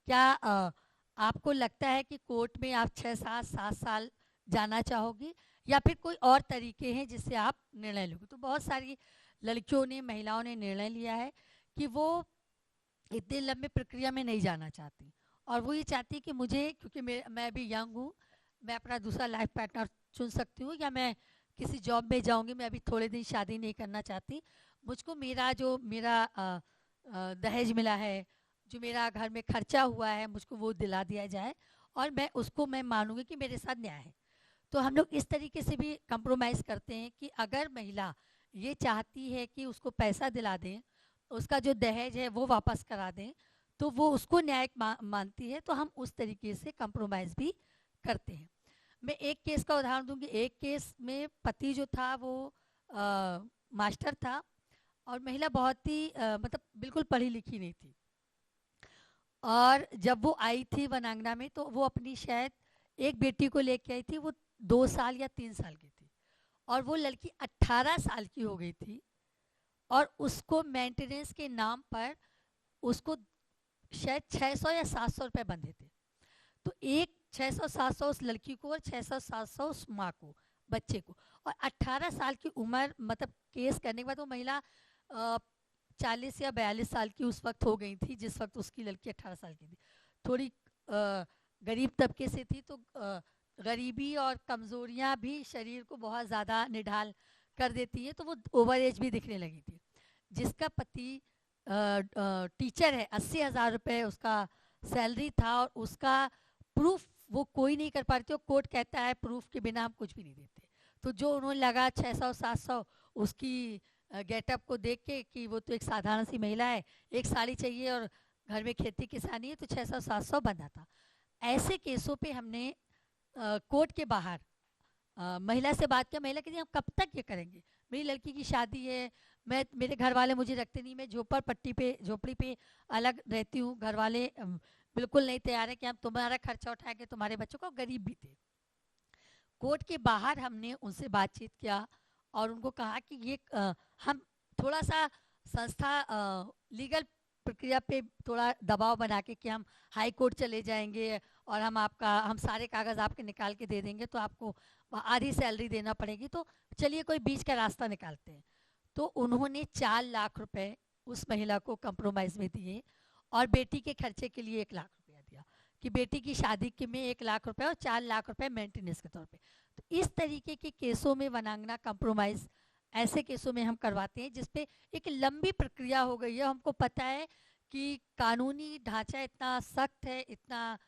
क्या आपको लगता है कि कोर्ट में आप 6-7 साल जाना चाहोगी, या फिर कोई और तरीके हैं जिससे आप निर्णय लोगे। तो बहुत सारी लड़कियों ने, महिलाओं ने निर्णय लिया है कि वो इतनी लंबी प्रक्रिया में नहीं जाना चाहती, और वो ये चाहती कि मुझे, क्योंकि मैं भी यंग हूँ, मैं अपना दूसरा लाइफ पार्टनर चुन सकती हूँ, या मैं किसी जॉब में जाऊँगी, मैं अभी थोड़े दिन शादी नहीं करना चाहती, मुझको मेरा दहेज मिला है, जो मेरा घर में खर्चा हुआ है, मुझको वो दिला दिया जाए, और मैं मानूंगी कि मेरे साथ न्याय है। तो हम लोग इस तरीके से भी कंप्रोमाइज़ करते हैं कि अगर महिला ये चाहती है कि उसको पैसा दिला दें, उसका जो दहेज है वो वापस करा दें, तो वो उसको न्यायिक मानती है, तो हम उस तरीके से कंप्रोमाइज़ भी करते हैं। मैं एक केस का उदाहरण दूंगी। एक केस में पति जो था वो मास्टर था, और महिला बहुत ही मतलब बिल्कुल पढ़ी लिखी नहीं थी, और जब वो आई थी वनांगना में, तो वो अपनी शायद एक बेटी को लेके आई थी, वो 2 साल या 3 साल की थी, और वो लड़की 18 साल की हो गई थी, और उसको मेंटेनेंस के नाम पर उसको शायद 600 या 700 रुपये बंधे थे। तो एक 600-700 उस लड़की को और 600-700 उस माँ को, बच्चे को, और 18 साल की उम्र, मतलब केस करने के बाद वो महिला 40 या 42 साल की उस वक्त हो गई थी, जिस वक्त उसकी लड़की 18 साल की थी। थोड़ी गरीब तबके से थी, तो गरीबी और कमज़ोरियाँ भी शरीर को बहुत ज़्यादा निढाल कर देती है, तो वो ओवर एज भी दिखने लगी थी। जिसका पति टीचर है, 80,000 रुपये उसका सैलरी था, और उसका प्रूफ वो कोई नहीं कर पा रही थी। कोर्ट कहता है प्रूफ के बिना हम कुछ भी नहीं देते। तो जो उन्होंने लगा 600-700 उसकी गेटअप को देख के कि वो तो एक साधारण सी महिला है, एक साड़ी चाहिए और घर में खेती किसानी है, तो 600-700 बंधा था। ऐसे केसों पे हमने कोर्ट के बाहर महिला से बात किया। महिला कहती हम कब तक ये करेंगे, मेरी लड़की की शादी है, मेरे घर वाले मुझे रखते नहीं, मैं झोपड़ी पे अलग रहती हूँ, घर वाले बिल्कुल नहीं तैयार है कि हम तुम्हारा खर्चा उठाएंगे, तुम्हारे बच्चों को, गरीब भी थे। कोर्ट के बाहर हमने उनसे बातचीत किया और उनको कहा कि ये हम थोड़ा सा संस्था लीगल प्रक्रिया पे थोड़ा दबाव बना के कि हम हाई कोर्ट चले जाएंगे और हम सारे कागज़ आपके निकाल के दे देंगे, तो आपको आधी सैलरी देना पड़ेगी, तो चलिए कोई बीच का रास्ता निकालते हैं। तो उन्होंने 4 लाख रुपए उस महिला को कंप्रोमाइज़ में दिए और बेटी के खर्चे के लिए 1 लाख रुपया दिया कि बेटी की शादी के में 1 लाख रुपए और 4 लाख रुपए मेंटेनेंस के तौर पे। तो इस तरीके के केसों में वनांगना कंप्रोमाइज़ ऐसे केसों में हम करवाते हैं जिसपे एक लंबी प्रक्रिया हो गई है। हमको पता है कि कानूनी ढांचा इतना सख्त है, इतना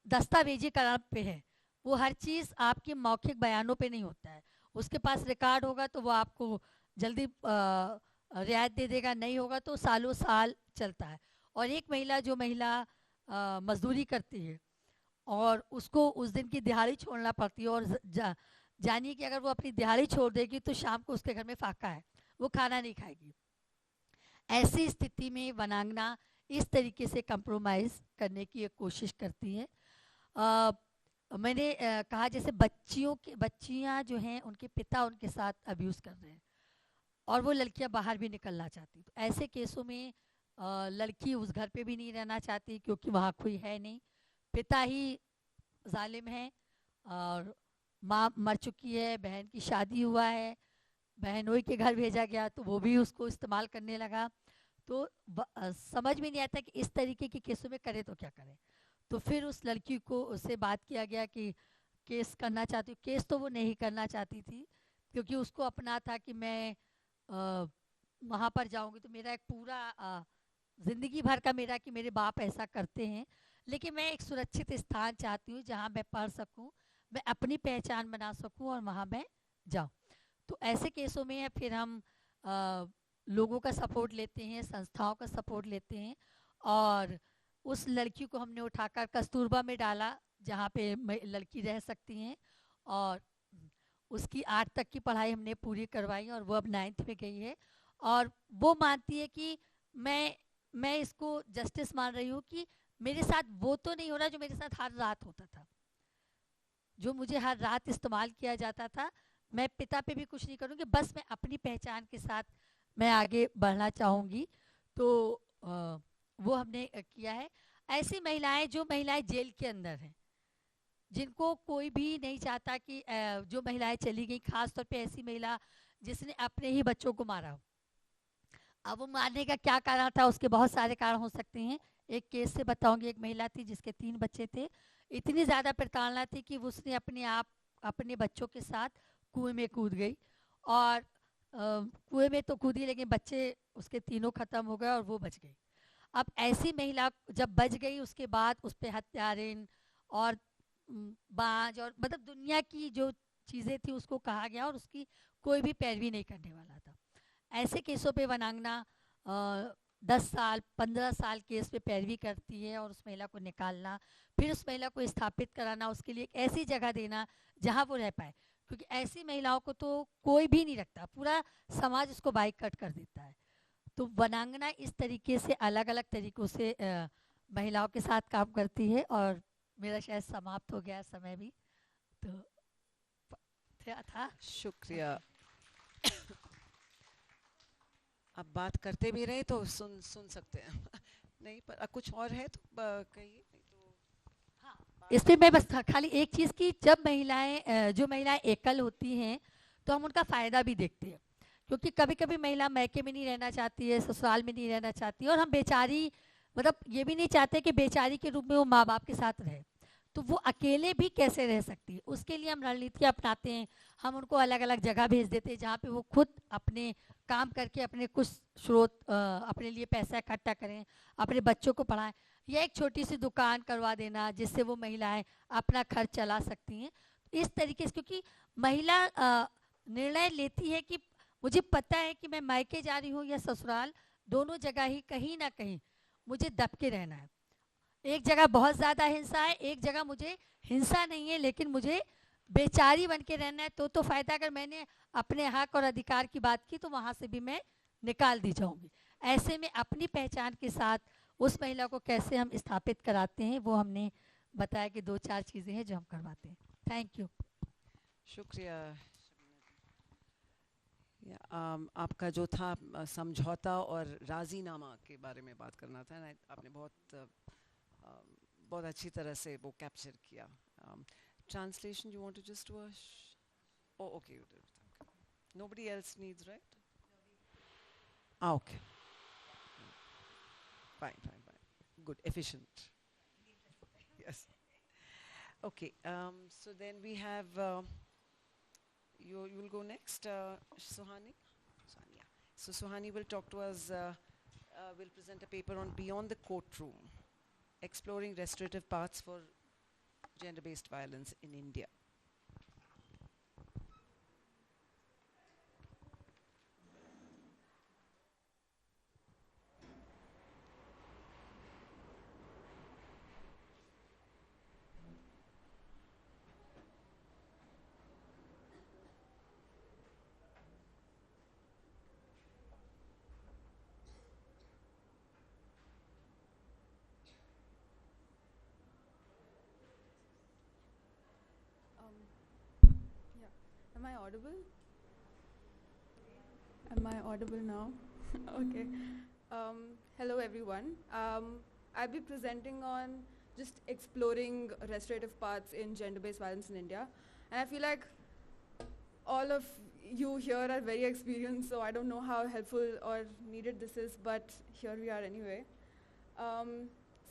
दस्तावेजीकरण पे है, वो हर चीज़ आपके मौखिक बयानों पे नहीं होता है। उसके पास रिकॉर्ड होगा तो वो आपको जल्दी रियायत दे देगा, नहीं होगा तो सालों साल चलता है। और एक महिला जो मजदूरी करती है और उसको उस दिन की दिहाड़ी छोड़ना पड़ती है, और जानिए कि अगर वो अपनी दिहाड़ी छोड़ देगी तो शाम को उसके घर में फाका है, वो खाना नहीं खाएगी। ऐसी स्थिति में वनांगना इस तरीके से कंप्रोमाइज़ करने की एक कोशिश करती है। मैंने कहा जैसे बच्चियां जो हैं उनके पिता उनके साथ अब्यूज़ कर रहे हैं और वो लड़कियां बाहर भी निकलना चाहती, तो ऐसे केसों में लड़की उस घर पे भी नहीं रहना चाहती क्योंकि वहाँ कोई है नहीं, पिता ही जालिम है और माँ मर चुकी है, बहन की शादी हुआ है, बहनोई के घर भेजा गया तो वो भी उसको इस्तेमाल करने लगा। तो समझ में नहीं आता कि इस तरीके के केसों में करें तो क्या करें। तो फिर उस लड़की को उससे बात किया गया कि केस करना चाहती हूँ। केस तो वो नहीं करना चाहती थी क्योंकि उसको अपना था कि मैं वहाँ पर जाऊँगी तो मेरा एक पूरा ज़िंदगी भर का मेरा कि मेरे बाप ऐसा करते हैं, लेकिन मैं एक सुरक्षित स्थान चाहती हूँ जहाँ मैं पढ़ सकूँ, मैं अपनी पहचान बना सकूँ और वहाँ मैं जाऊँ। तो ऐसे केसों में फिर हम लोगों का सपोर्ट लेते हैं, संस्थाओं का सपोर्ट लेते हैं और उस लड़की को हमने उठाकर कस्तूरबा में डाला जहाँ पे लड़की रह सकती हैं और उसकी 8 तक की पढ़ाई हमने पूरी करवाई और वो अब 9th में गई है और वो मानती है कि मैं इसको जस्टिस मान रही हूँ कि मेरे साथ वो तो नहीं हो रहा जो मेरे साथ हर रात होता था, जो मुझे हर रात इस्तेमाल किया जाता था। मैं पिता पे भी कुछ नहीं करूँगी, बस मैं अपनी पहचान के साथ मैं आगे बढ़ना चाहूँगी। तो वो हमने किया है। ऐसी महिलाएं जो महिलाएं जेल के अंदर हैं, जिनको कोई भी नहीं चाहता कि जो महिलाएं चली गई, खास तौर पे ऐसी महिला जिसने अपने ही बच्चों को मारा हो। अब वो मारने का क्या कारण था, उसके बहुत सारे कारण हो सकते हैं। एक केस से बताऊंगी, एक महिला थी जिसके 3 बच्चे थे, इतनी ज़्यादा प्रताड़ना थी कि उसने अपने बच्चों के साथ कुएं में कूद गई और कुएं में तो कूदी लेकिन बच्चे उसके तीनों ख़त्म हो गए और वो बच गई। अब ऐसी महिला जब बच गई उसके बाद उस पर हत्यारेन और बाज और मतलब दुनिया की जो चीज़ें थी उसको कहा गया और उसकी कोई भी पैरवी नहीं करने वाला था। ऐसे केसों पे वनांगना 10 साल 15 साल केस पे पैरवी करती है और उस महिला को निकालना, फिर उस महिला को स्थापित कराना, उसके लिए एक ऐसी जगह देना जहाँ वो रह पाए, क्योंकि ऐसी महिलाओं को तो कोई भी नहीं रखता, पूरा समाज उसको बाइकआउट कर देता है। तो वनांगना इस तरीके से अलग अलग तरीक़ों से महिलाओं के साथ काम करती है। और मेरा शायद समाप्त हो गया समय भी, तो क्या था। शुक्रिया। अब बात करते भी रहे तो सुन सकते हैं नहीं पर कुछ और है तो कहिए। हाँ, इसमें मैं बस खाली एक चीज़ की, जब जो महिलाएं एकल होती हैं तो हम उनका फ़ायदा भी देखते हैं, क्योंकि कभी कभी महिला मैके में नहीं रहना चाहती है, ससुराल में नहीं रहना चाहती है और हम बेचारी मतलब ये भी नहीं चाहते कि बेचारी के रूप में वो माँ बाप के साथ रहे, तो वो अकेले भी कैसे रह सकती है, उसके लिए हम रणनीतियाँ अपनाते हैं। हम उनको अलग अलग जगह भेज देते हैं जहाँ पे वो खुद अपने काम करके अपने कुछ स्रोत अपने लिए पैसा इकट्ठा करें, अपने बच्चों को पढ़ाएं, या एक छोटी सी दुकान करवा देना जिससे वो महिलाएं अपना खर्च चला सकती हैं। इस तरीके से, क्योंकि महिला निर्णय लेती है कि मुझे पता है कि मैं मायके जा रही हूँ या ससुराल, दोनों जगह ही कहीं ना कहीं मुझे दब के रहना है। एक जगह बहुत ज़्यादा हिंसा है, एक जगह मुझे हिंसा नहीं है लेकिन मुझे बेचारी बन के रहना है, तो फ़ायदा अगर मैंने अपने हक और अधिकार की बात की तो वहाँ से भी मैं निकाल दी जाऊंगी। ऐसे में अपनी पहचान के साथ उस महिला को कैसे हम स्थापित कराते हैं, वो हमने बताया कि 2-4 चीज़ें हैं जो हम करवाते हैं। Thank you. शुक्रिया। आपका जो था समझौता और राजीनामा के बारे में बात करना था ना, आपने बहुत अच्छी तरह से वो कैप्चर किया। Translation, you want to just do a oh, okay, you did. Okay. Nobody else needs, right? Okay. Fine. Good, efficient. Yes. Okay, so then we have, you will go next, Suhani? Sonia. So Suhani will talk to us, will present a paper on Beyond the Courtroom, Exploring Restorative Paths for Gender-Based Violence in India. Am I audible? Am I audible now? Okay. Hello everyone. I'll be presenting on just exploring restorative paths in gender-based violence in India. And I feel like all of you here are very experienced, so I don't know how helpful or needed this is, but here we are anyway.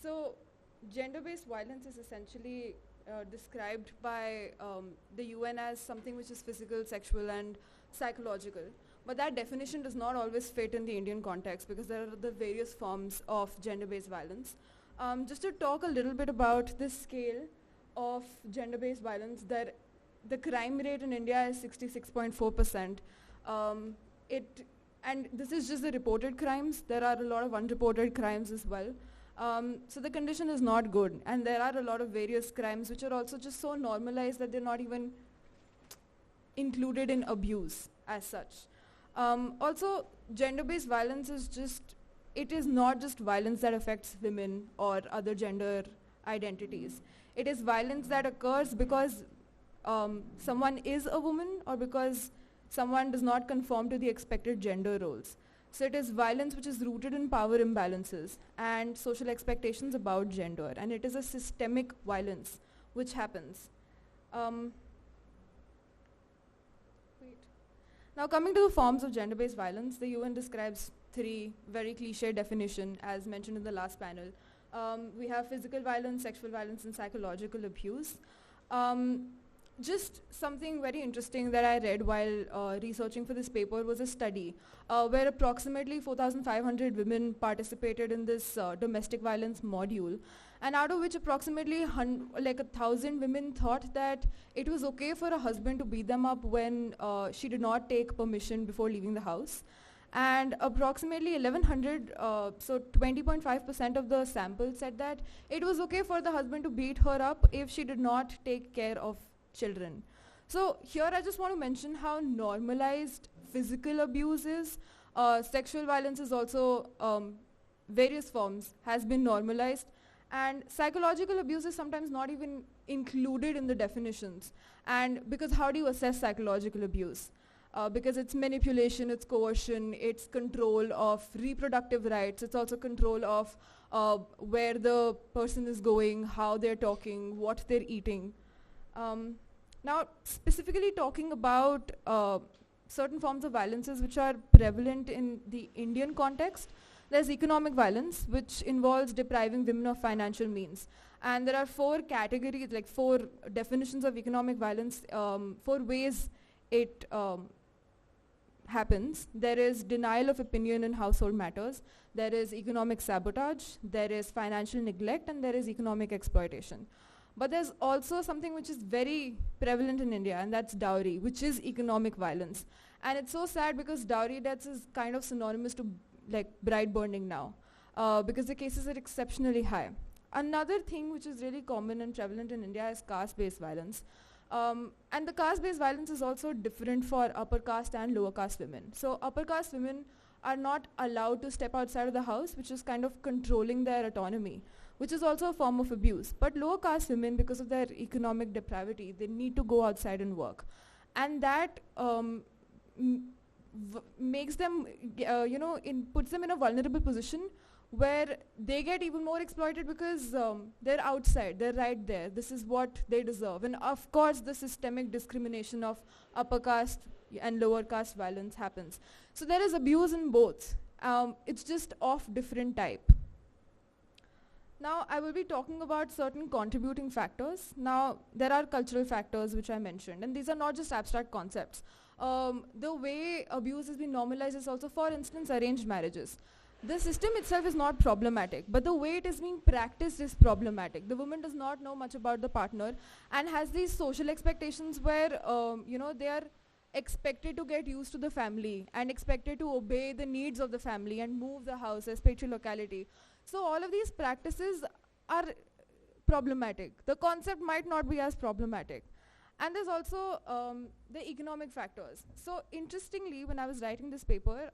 So gender-based violence is essentially described by the UN as something which is physical, sexual, and psychological. But that definition does not always fit in the Indian context because there are the various forms of gender-based violence. Just to talk a little bit about the scale of gender-based violence, that the crime rate in India is 66.4%. And this is just the reported crimes. There are a lot of unreported crimes as well. So the condition is not good, and there are a lot of various crimes which are also just so normalized that they're not even included in abuse as such. Also, gender-based violence is not just violence that affects women or other gender identities. It is violence that occurs because someone is a woman or because someone does not conform to the expected gender roles. So it is violence which is rooted in power imbalances and social expectations about gender, and it is a systemic violence which happens. Now coming to the forms of gender-based violence, the UN describes 3 very cliche definitions as mentioned in the last panel. We have physical violence, sexual violence, and psychological abuse. Just something very interesting that I read while researching for this paper was a study where approximately 4,500 women participated in this domestic violence module, and out of which approximately 1,000 women thought that it was okay for a husband to beat them up when she did not take permission before leaving the house. And approximately 1,100, so 20.5% of the sample said that it was okay for the husband to beat her up if she did not take care of children. So here I just want to mention how normalized physical abuse is. Sexual violence is also various forms has been normalized, and psychological abuse is sometimes not even included in the definitions. And because how do you assess psychological abuse? Because it's manipulation, it's coercion, it's control of reproductive rights, it's also control of where the person is going, how they're talking, what they're eating. Now, specifically talking about certain forms of violences which are prevalent in the Indian context, There's economic violence, which involves depriving women of financial means. And there are 4 categories, like 4 definitions of economic violence, 4 ways it happens. There is denial of opinion in household matters, there is economic sabotage, there is financial neglect, and there is economic exploitation. But there's also something which is very prevalent in India, and that's dowry, which is economic violence. And it's so sad because dowry deaths is kind of synonymous to like bride burning now, because the cases are exceptionally high. Another thing which is really common and prevalent in India is caste-based violence. And the caste-based violence is also different for upper caste and lower caste women. So upper caste women are not allowed to step outside of the house, which is kind of controlling their autonomy, which is also a form of abuse. But lower caste women, because of their economic depravity, they need to go outside and work. And that makes them, puts them in a vulnerable position where they get even more exploited because they're outside, they're right there. This is what they deserve. And of course, the systemic discrimination of upper caste and lower caste violence happens. So there is abuse in both. It's just of different type. Now, I will be talking about certain contributing factors. Now, there are cultural factors which I mentioned, and these are not just abstract concepts. The way abuse has been normalized is also, for instance, arranged marriages. The system itself is not problematic, but the way it is being practiced is problematic. The woman does not know much about the partner and has these social expectations where, they are expected to get used to the family and expected to obey the needs of the family and move the house as patriarchality. So all of these practices are problematic. The concept might not be as problematic. And there's also the economic factors. So interestingly, when I was writing this paper,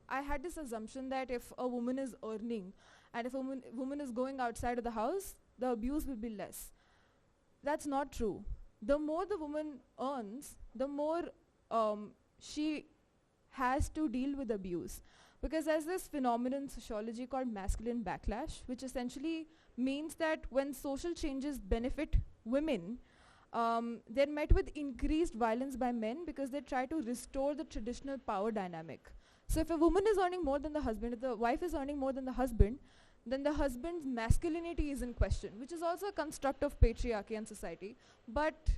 I had this assumption that if a woman is earning and if a woman is going outside of the house, the abuse will be less. That's not true. The more the woman earns, the more she has to deal with abuse. Because there's this phenomenon in sociology called masculine backlash, which essentially means that when social changes benefit women, they're met with increased violence by men because they try to restore the traditional power dynamic. So if a woman is earning more than the husband, if the wife is earning more than the husband, then the husband's masculinity is in question, which is also a construct of patriarchy and society. But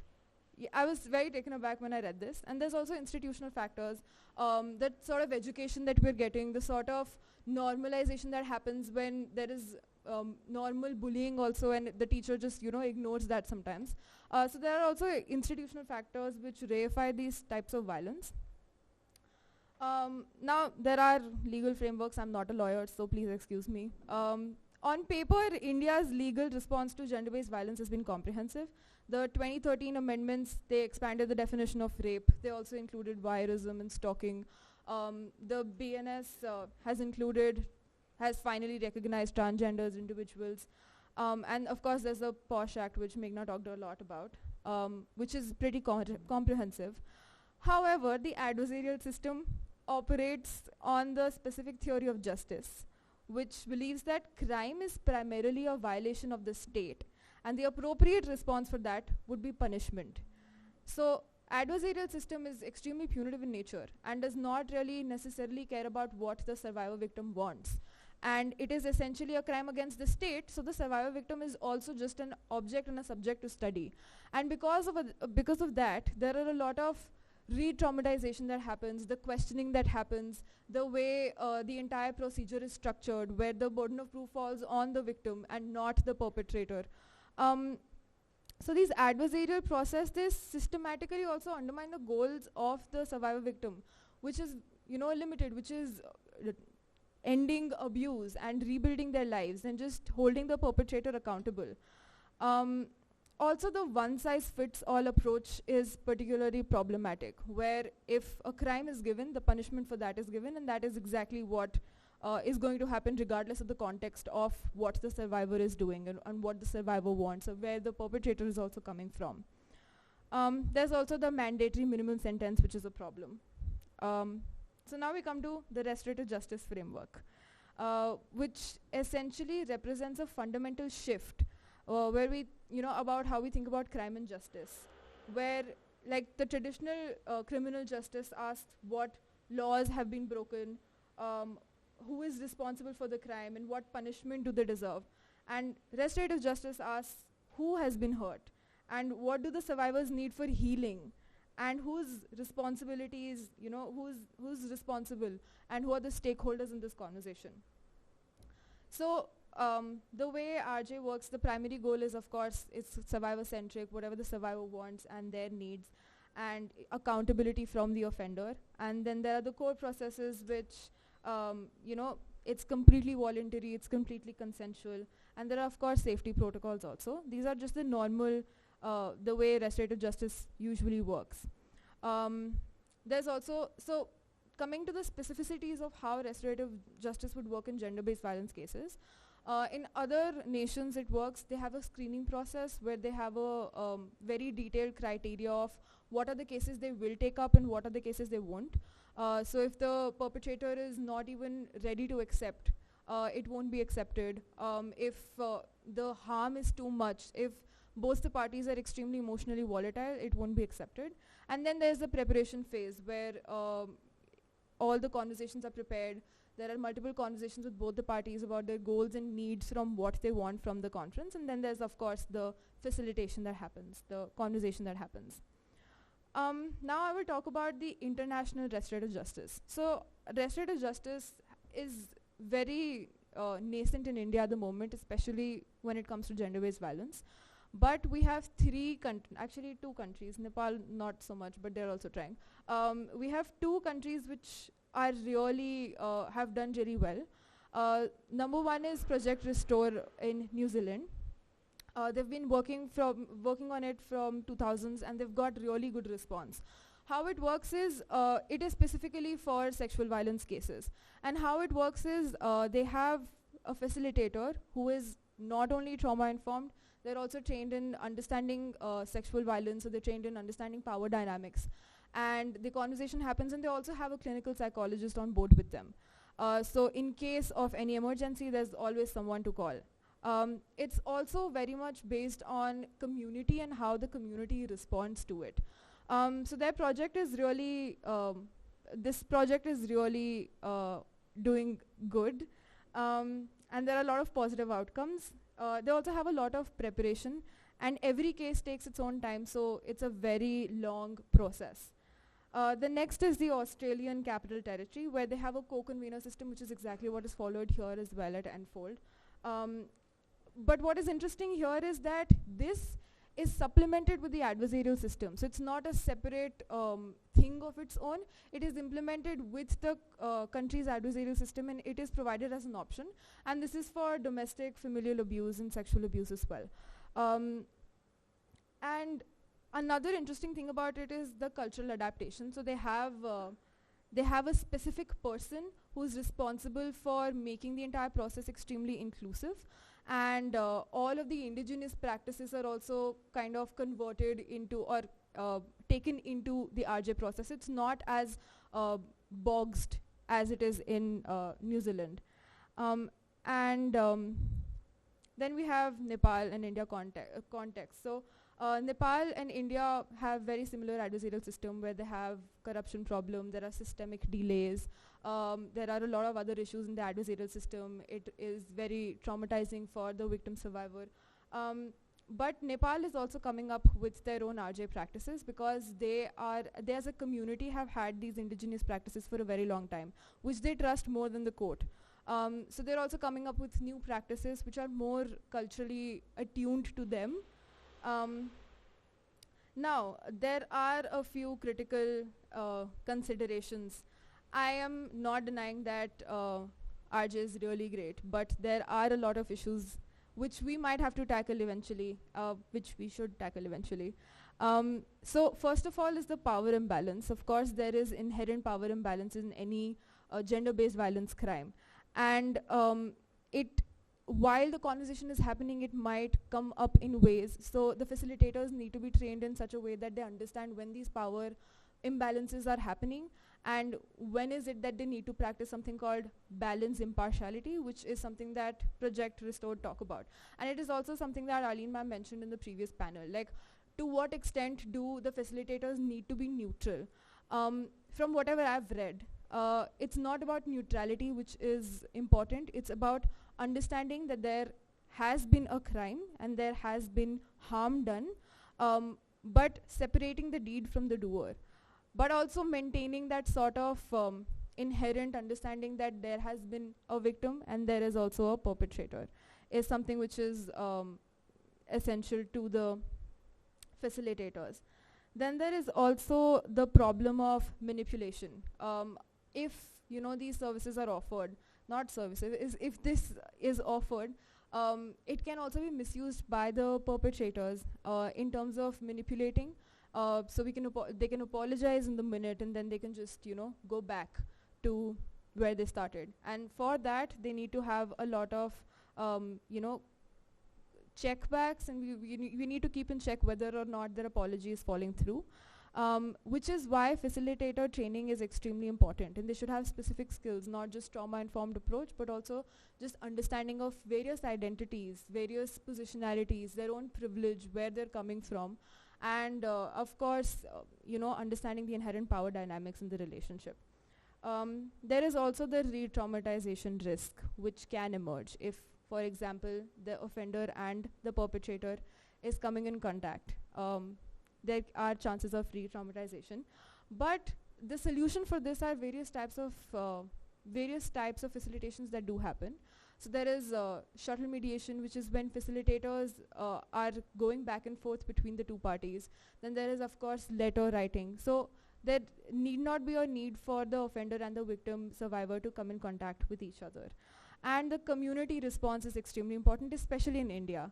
I was very taken aback when I read this. And there's also institutional factors, that sort of education that we're getting, the sort of normalization that happens when there is normal bullying also, and the teacher just ignores that sometimes. So there are also institutional factors which reify these types of violence. Now there are legal frameworks. I'm not a lawyer, so please excuse me. On paper, India's legal response to gender-based violence has been comprehensive. The 2013 amendments, they expanded the definition of rape. They also included voyeurism and stalking. The BNS has finally recognized transgender as individuals. And of course, there's the POSH Act, which Meghna talked a lot about, which is pretty comprehensive. However, the adversarial system operates on the specific theory of justice, which believes that crime is primarily a violation of the state, and the appropriate response for that would be punishment. So adversarial system is extremely punitive in nature and does not really necessarily care about what the survivor victim wants. And it is essentially a crime against the state, so the survivor victim is also just an object and a subject to study. And because of that, there are a lot of re-traumatization that happens, the questioning that happens, the way the entire procedure is structured, where the burden of proof falls on the victim and not the perpetrator. So these adversarial process, they systematically also undermine the goals of the survivor victim, which is limited, which is ending abuse and rebuilding their lives and just holding the perpetrator accountable. Also, the one-size-fits-all approach is particularly problematic, where if a crime is given, the punishment for that is given, and that is exactly what is going to happen regardless of the context of what the survivor is doing and what the survivor wants, or where the perpetrator is also coming from. There's also the mandatory minimum sentence, which is a problem. So now we come to the restorative justice framework, which essentially represents a fundamental shift where we, about how we think about crime and justice, where like the traditional criminal justice asks what laws have been broken, who is responsible for the crime and what punishment do they deserve. And restorative justice asks who has been hurt and what do the survivors need for healing, and whose responsibility is, who's responsible and who are the stakeholders in this conversation. So the way RJ works, the primary goal is, of course, it's survivor-centric, whatever the survivor wants and their needs, and accountability from the offender. And then there are the core processes which, it's completely voluntary, it's completely consensual. And there are, of course, safety protocols also. These are just the normal, the way restorative justice usually works. There's also, so coming to the specificities of how restorative justice would work in gender-based violence cases, in other nations it works, they have a screening process where they have a very detailed criteria of what are the cases they will take up and what are the cases they won't. So if the perpetrator is not even ready to accept, it won't be accepted. If the harm is too much, if both the parties are extremely emotionally volatile, it won't be accepted. And then there's the preparation phase where all the conversations are prepared. There are multiple conversations with both the parties about their goals and needs from what they want from the conference. And then there's, of course, the facilitation that happens, the conversation that happens. Now I will talk about the international restorative justice. So restorative justice is very nascent in India at the moment, especially when it comes to gender-based violence. But we have actually two countries, Nepal not so much, but they're also trying. We have two countries which are really, have done really well. Number one is Project Restore in New Zealand. They've been working on it from 2000s, and they've got really good response. How it works is, it is specifically for sexual violence cases. And how it works is, they have a facilitator who is not only trauma-informed, they're also trained in understanding sexual violence, so they're trained in understanding power dynamics. And the conversation happens, and they also have a clinical psychologist on board with them. So in case of any emergency, there's always someone to call. It's also very much based on community and how the community responds to it. So their project is really, this project is really doing good. And there are a lot of positive outcomes. They also have a lot of preparation, and every case takes its own time, so it's a very long process. The next is the Australian Capital Territory, where they have a co-convener system, which is exactly what is followed here as well at Enfold. But what is interesting here is that this is supplemented with the adversarial system. So it's not a separate thing of its own. It is implemented with the country's adversarial system, and it is provided as an option. And this is for domestic, familial abuse, and sexual abuse as well. And another interesting thing about it is the cultural adaptation. So they have a specific person who's responsible for making the entire process extremely inclusive. And all of the indigenous practices are also kind of converted into or taken into the RJ process. It's not as boxed as it is in New Zealand. Then we have Nepal and India context. So Nepal and India have very similar adversarial system where they have corruption problem, there are systemic delays, there are a lot of other issues in the adversarial system. It is very traumatizing for the victim survivor. But Nepal is also coming up with their own RJ practices because they as a community have had these indigenous practices for a very long time, which they trust more than the court. So they're also coming up with new practices which are more culturally attuned to them. Now, there are a few critical considerations. I am not denying that RJ is really great, but there are a lot of issues which we might have to tackle eventually, which we should tackle eventually. So first of all is the power imbalance. Of course, there is inherent power imbalance in any gender-based violence crime. And while the conversation is happening, it might come up in ways. So the facilitators need to be trained in such a way that they understand when these power imbalances are happening and when is it that they need to practice something called balance impartiality, which is something that Project Restore talk about. And it is also something that Arlene ma'am mentioned in the previous panel. Like, to what extent do the facilitators need to be neutral? From whatever I've read, it's not about neutrality, which is important. It's about understanding that there has been a crime and there has been harm done, but separating the deed from the doer, but also maintaining that sort of inherent understanding that there has been a victim and there is also a perpetrator, is something which is essential to the facilitators. Then there is also the problem of manipulation. If these services are offered, not services, if this is offered, it can also be misused by the perpetrators in terms of manipulating. So they can apologize in the minute, and then they can just go back to where they started. And for that, they need to have a lot of checkbacks, and we need to keep in check whether or not their apology is falling through. Which is why facilitator training is extremely important, and they should have specific skills, not just trauma-informed approach, but also just understanding of various identities, various positionalities, their own privilege, where they're coming from, and of course, understanding the inherent power dynamics in the relationship. There is also the re-traumatization risk, which can emerge if, for example, the offender and the perpetrator is coming in contact. There are chances of re-traumatization, but the solution for this are various types of facilitations that do happen. So there is shuttle mediation, which is when facilitators are going back and forth between the two parties. Then there is, of course, letter writing. So there need not be a need for the offender and the victim survivor to come in contact with each other. And the community response is extremely important, especially in India,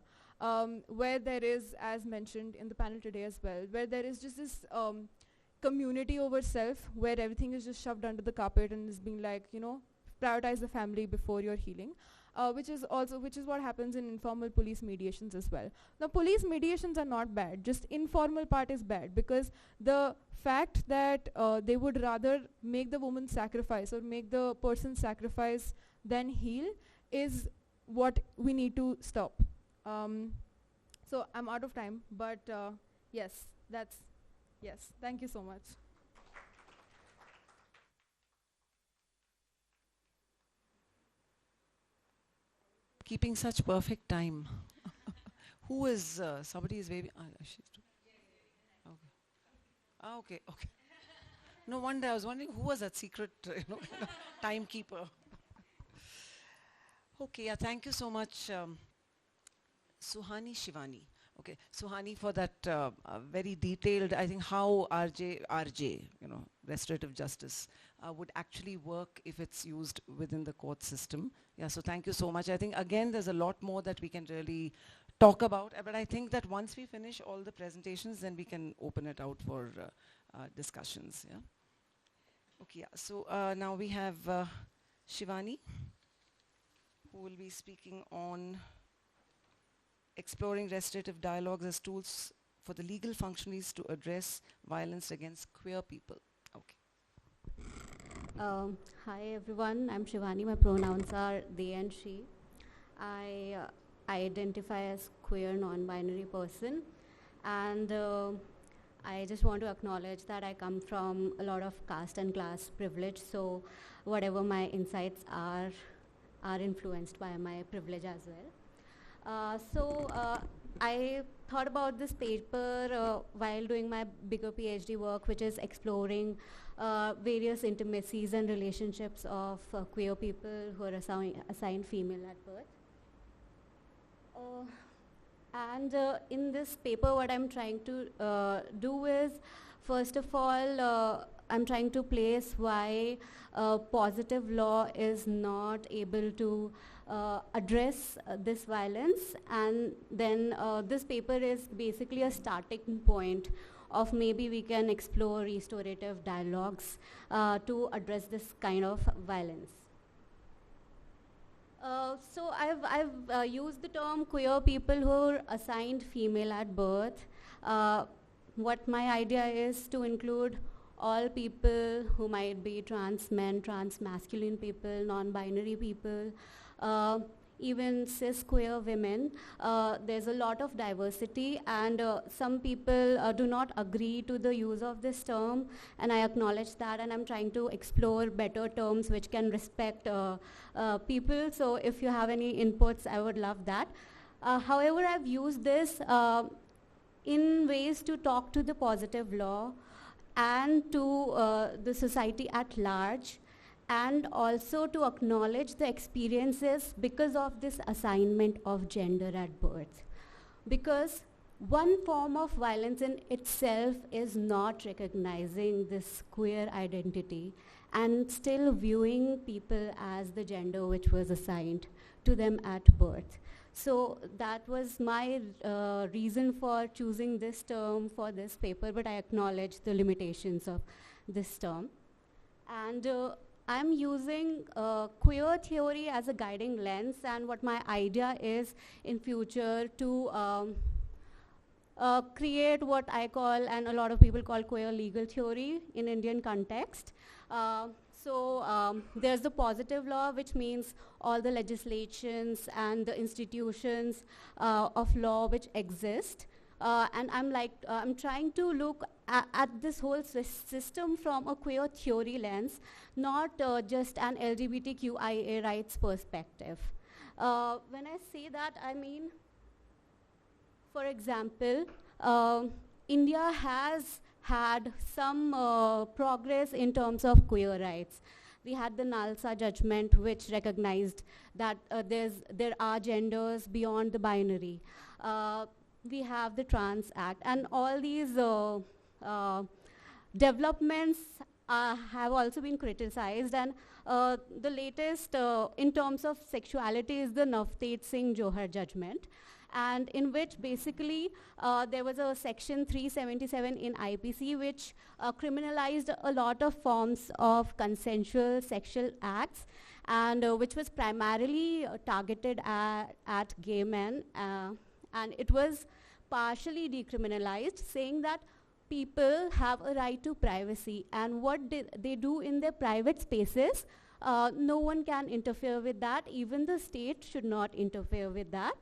where there is, as mentioned in the panel today as well, where there is just this community over self, where everything is just shoved under the carpet and is being like, prioritize the family before your healing, which is what happens in informal police mediations as well. Now, police mediations are not bad, just informal part is bad, because the fact that they would rather make the woman sacrifice or make the person sacrifice than heal is what we need to stop. So I'm out of time, but yes, thank you so much. Keeping such perfect time. Who is, somebody is waving? Okay. Okay. No wonder, I was wondering who was that secret timekeeper. Okay, yeah, thank you so much, Suhani Shivani. Okay, Suhani, for that very detailed, I think, how RJ, restorative justice, would actually work if it's used within the court system. Yeah, so thank you so much. I think, again, there's a lot more that we can really talk about, but I think that once we finish all the presentations, then we can open it out for discussions, yeah? Okay, yeah, so now we have Shivani, who will be speaking on exploring restorative dialogues as tools for the legal functionaries to address violence against queer people. Okay. Hi everyone, I'm Shivani. My pronouns are they and she. I identify as queer non-binary person, and I just want to acknowledge that I come from a lot of caste and class privilege, so whatever my insights are influenced by my privilege as well. I thought about this paper while doing my bigger PhD work, which is exploring various intimacies and relationships of queer people who are assigned female at birth. In this paper, what I'm trying to do is, first of all, I'm trying to place why positive law is not able to address this violence, and then this paper is basically a starting point of maybe we can explore restorative dialogues to address this kind of violence. So I've used the term queer people who are assigned female at birth. What my idea is to include all people who might be trans men, trans masculine people, non-binary people, even cis queer women, there's a lot of diversity, and some people do not agree to the use of this term, and I acknowledge that, and I'm trying to explore better terms which can respect people. So if you have any inputs, I would love that. However, I've used this in ways to talk to the positive law and to the society at large, and also to acknowledge the experiences because of this assignment of gender at birth. Because one form of violence in itself is not recognizing this queer identity and still viewing people as the gender which was assigned to them at birth. So that was my reason for choosing this term for this paper, but I acknowledge the limitations of this term. And I'm using queer theory as a guiding lens, and what my idea is in future to create what I call, and a lot of people call, queer legal theory in Indian context. So there's the positive law, which means all the legislations and the institutions of law which exist. And I'm trying to look at this whole system from a queer theory lens, not just an LGBTQIA rights perspective. When I say that, I mean, for example, India has had some progress in terms of queer rights. We had the Nalsa judgment, which recognized that there are genders beyond the binary. We have the Trans Act, and all these developments have also been criticized, and the latest in terms of sexuality is the Navteej Singh Johar judgment, and in which basically there was a section 377 in IPC which criminalized a lot of forms of consensual sexual acts, and which was primarily targeted at gay men, and it was partially decriminalized, saying that people have a right to privacy, and what they do in their private spaces, no one can interfere with that. Even the state should not interfere with that,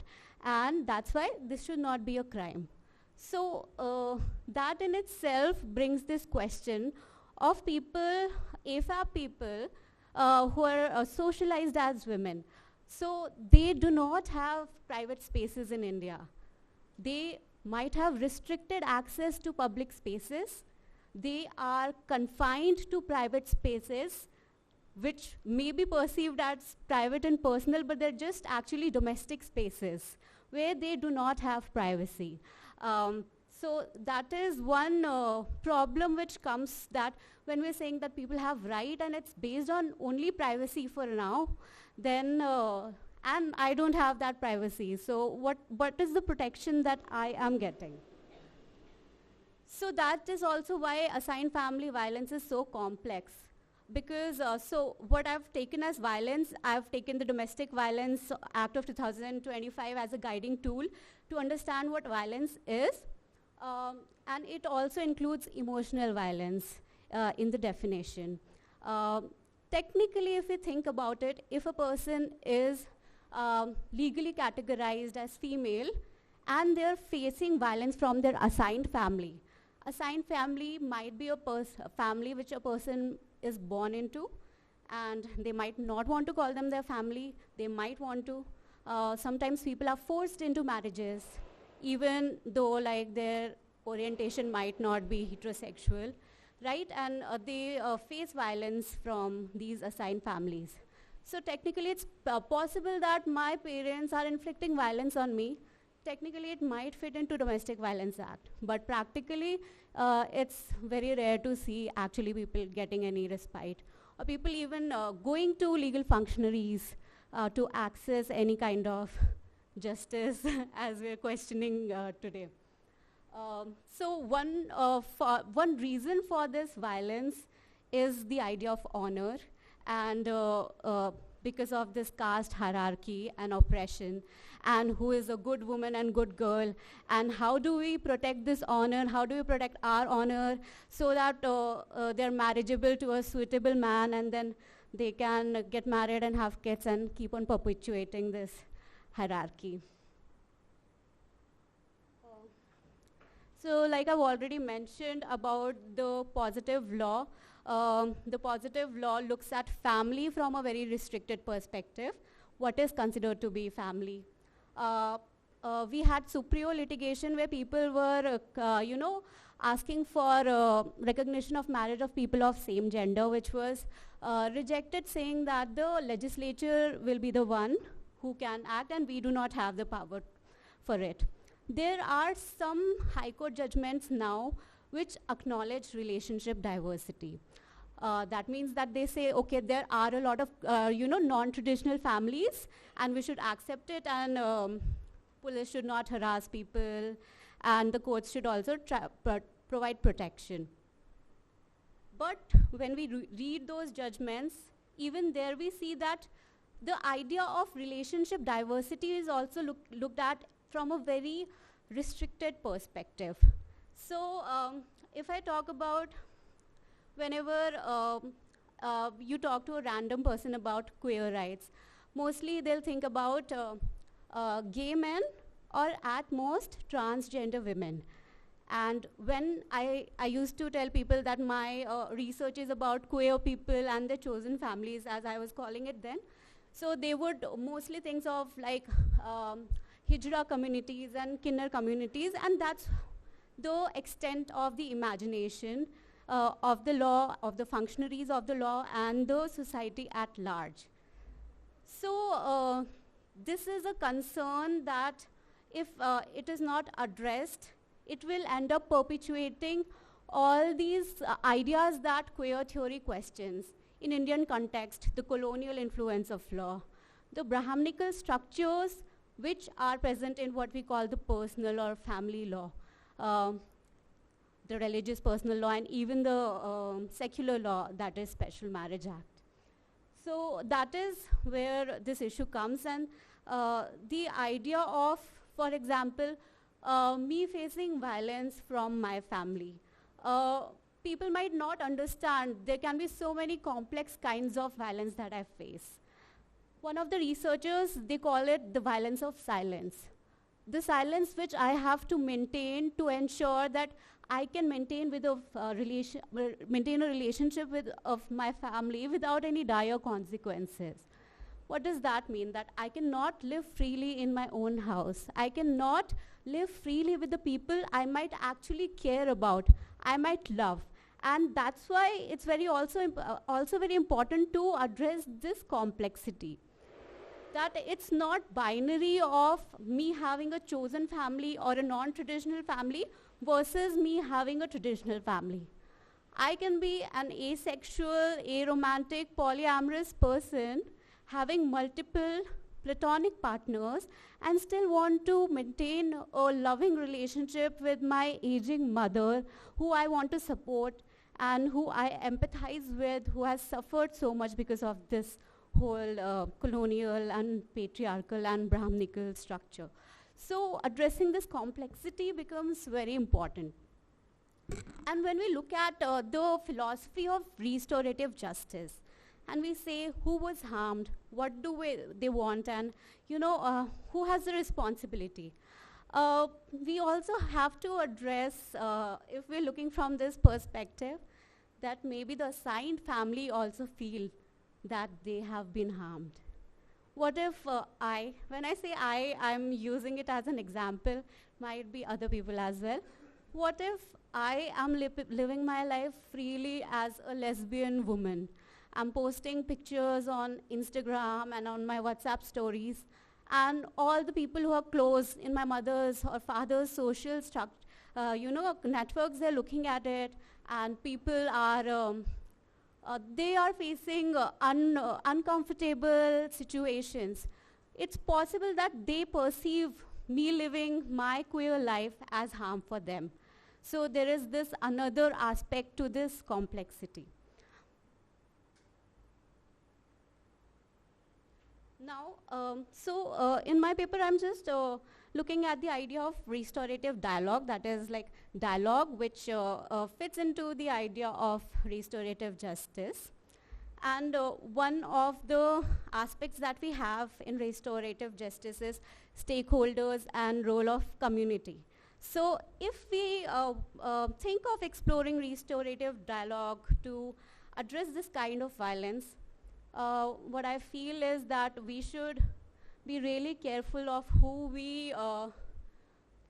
and that's why this should not be a crime. So that in itself brings this question of people, AFAB people, who are socialized as women. So they do not have private spaces in India. They might have restricted access to public spaces. They are confined to private spaces, which may be perceived as private and personal, but they're just actually domestic spaces where they do not have privacy. So that is one problem which comes, that when we're saying that people have right and it's based on only privacy for now, then and I don't have that privacy. So what is the protection that I am getting? So that is also why assigned family violence is so complex. Because so what I've taken as violence, I've taken the Domestic Violence Act of 2025 as a guiding tool to understand what violence is. And it also includes emotional violence in the definition. Technically, if we think about it, if a person is legally categorized as female and they're facing violence from their assigned family might be a family which a person is born into, and they might not want to call them their family. They might want to. Sometimes people are forced into marriages, even though like their orientation might not be heterosexual, right? And they face violence from these assigned families. So technically it's possible that my parents are inflicting violence on me. Technically it might fit into Domestic Violence Act, but practically it's very rare to see actually people getting any respite, or people even going to legal functionaries to access any kind of justice as we're questioning today. So one reason for this violence is the idea of honor, and because of this caste hierarchy and oppression, and who is a good woman and good girl, and how do we protect this honor, how do we protect our honor so that they're marriageable to a suitable man, and then they can get married and have kids and keep on perpetuating this hierarchy. So like I've already mentioned about the positive law, the positive law looks at family from a very restricted perspective. What is considered to be family? We had superior litigation where people were, asking for recognition of marriage of people of same gender, which was rejected, saying that the legislature will be the one who can act and we do not have the power for it. There are some high court judgments now which acknowledge relationship diversity. That means that they say, okay, there are a lot of, non-traditional families and we should accept it, and police should not harass people, and the courts should also provide protection. But when we read those judgments, even there we see that the idea of relationship diversity is also looked at from a very restricted perspective. So if I talk about whenever you talk to a random person about queer rights, mostly they'll think about gay men or at most transgender women. And when I used to tell people that my research is about queer people and their chosen families, as I was calling it then, so they would mostly think of like hijra communities and kinner communities, and that's the extent of the imagination of the law, of the functionaries of the law, and the society at large. So this is a concern that if it is not addressed, it will end up perpetuating all these ideas that queer theory questions. In Indian context, the colonial influence of law, the Brahmanical structures which are present in what we call the personal or family law, the religious personal law, and even the secular law, that is Special Marriage Act. So that is where this issue comes, and the idea of, for example, me facing violence from my family. People might not understand there can be so many complex kinds of violence that I face. One of the researchers, they call it the violence of silence. The silence which I have to maintain to ensure that I can maintain with maintain a relationship with of my family without any dire consequences. What does that mean? That I cannot live freely in my own house. I cannot live freely with the people I might actually care about, I might love. And that's why it's also very important to address this complexity. That it's not binary of me having a chosen family or a non-traditional family versus me having a traditional family. I can be an asexual, aromantic, polyamorous person having multiple platonic partners and still want to maintain a loving relationship with my aging mother who I want to support and who I empathize with, who has suffered so much because of this whole colonial and patriarchal and Brahmanical structure. So addressing this complexity becomes very important. And when we look at the philosophy of restorative justice, and we say who was harmed, what do they want, and who has the responsibility. We also have to address, if we're looking from this perspective, that maybe the assigned family also feel that they have been harmed. What if when I say I'm using it as an example, might be other people as well. What if I am living my life freely as a lesbian woman? I'm posting pictures on Instagram and on my WhatsApp stories, and all the people who are close in my mother's or father's social networks, they're looking at it, and people are they are facing uncomfortable situations. It's possible that they perceive me living my queer life as harm for them. So there is this another aspect to this complexity. Now, in my paper, I'm just looking at the idea of restorative dialogue, that is like dialogue which fits into the idea of restorative justice. And one of the aspects that we have in restorative justice is stakeholders and role of community. So if we think of exploring restorative dialogue to address this kind of violence, what I feel is that we should be really careful of who we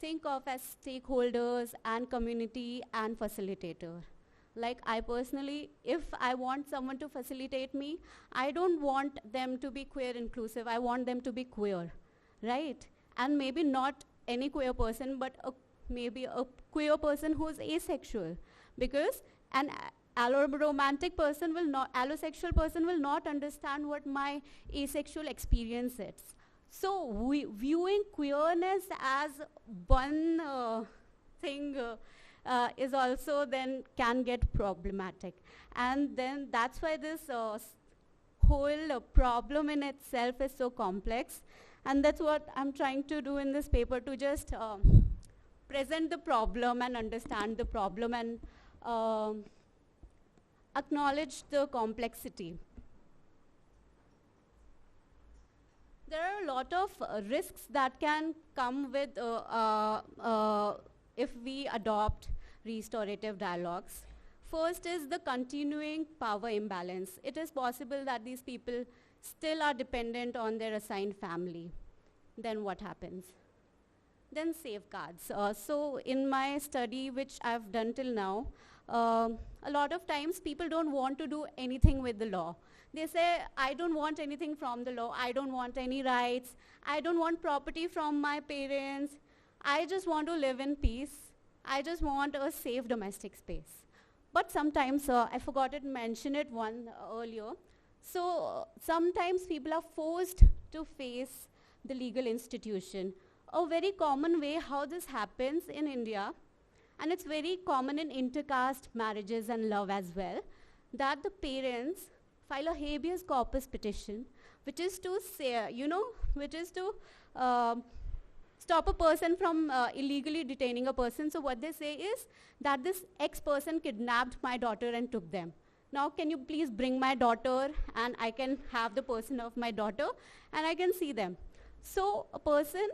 think of as stakeholders and community and facilitator. Like I personally, if I want someone to facilitate me, I don't want them to be queer inclusive. I want them to be queer, right? And maybe not any queer person, but maybe a queer person who's asexual, because an alloromantic person will not, allosexual person will not understand what my asexual experience is. So viewing queerness as one thing is also then can get problematic. And then that's why this whole problem in itself is so complex. And that's what I'm trying to do in this paper, to just present the problem and understand the problem and acknowledge the complexity. There are a lot of risks that can come with if we adopt restorative dialogues. First is the continuing power imbalance. It is possible that these people still are dependent on their assigned family. Then what happens? Then safeguards. So in my study, which I've done till now, a lot of times people don't want to do anything with the law. They say, I don't want anything from the law. I don't want any rights. I don't want property from my parents. I just want to live in peace. I just want a safe domestic space. But sometimes, I forgot to mention it earlier. So sometimes people are forced to face the legal institution. A very common way how this happens in India, and it's very common in intercaste marriages and love as well, that the parents file a habeas corpus petition, which is to say, which is to stop a person from illegally detaining a person. So what they say is that this ex-person kidnapped my daughter and took them. Now can you please bring my daughter, and I can have the person of my daughter and I can see them. So a person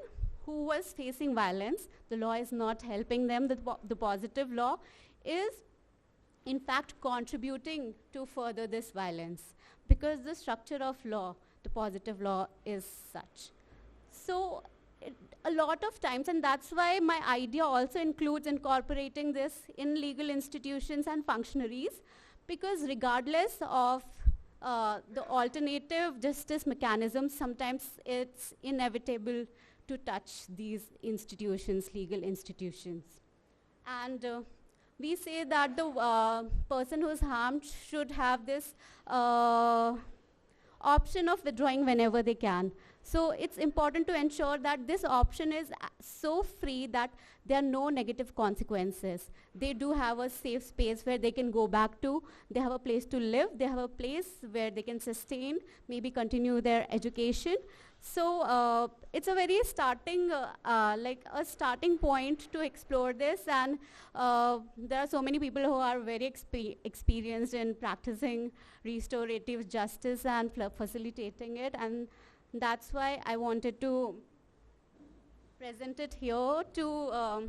who was facing violence, the law is not helping them. The positive law is in fact contributing to further this violence, because the structure of law, the positive law, is such. So a lot of times, and that's why my idea also includes incorporating this in legal institutions and functionaries, because regardless of the alternative justice mechanisms, sometimes it's inevitable to touch these institutions, legal institutions. And we say that the person who is harmed should have this option of withdrawing whenever they can. So it's important to ensure that this option is so free that there are no negative consequences. They do have a safe space where they can go back to. They have a place to live. They have a place where they can sustain, maybe continue their education. So it's a very starting, like a starting point to explore this. And there are so many people who are very experienced in practicing restorative justice and facilitating it. And that's why I wanted to present it here to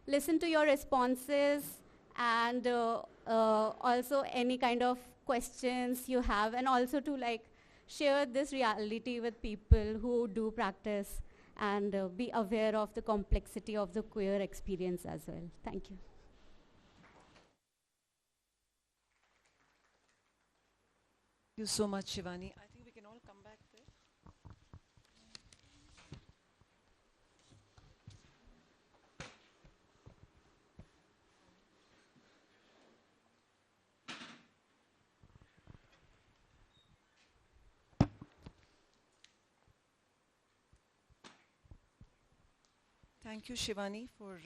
listen to your responses, and also any kind of questions you have, and also to share this reality with people who do practice, and be aware of the complexity of the queer experience as well. Thank you. Thank you so much, Shivani. I think we can all come back there. Thank you, Shivani, for,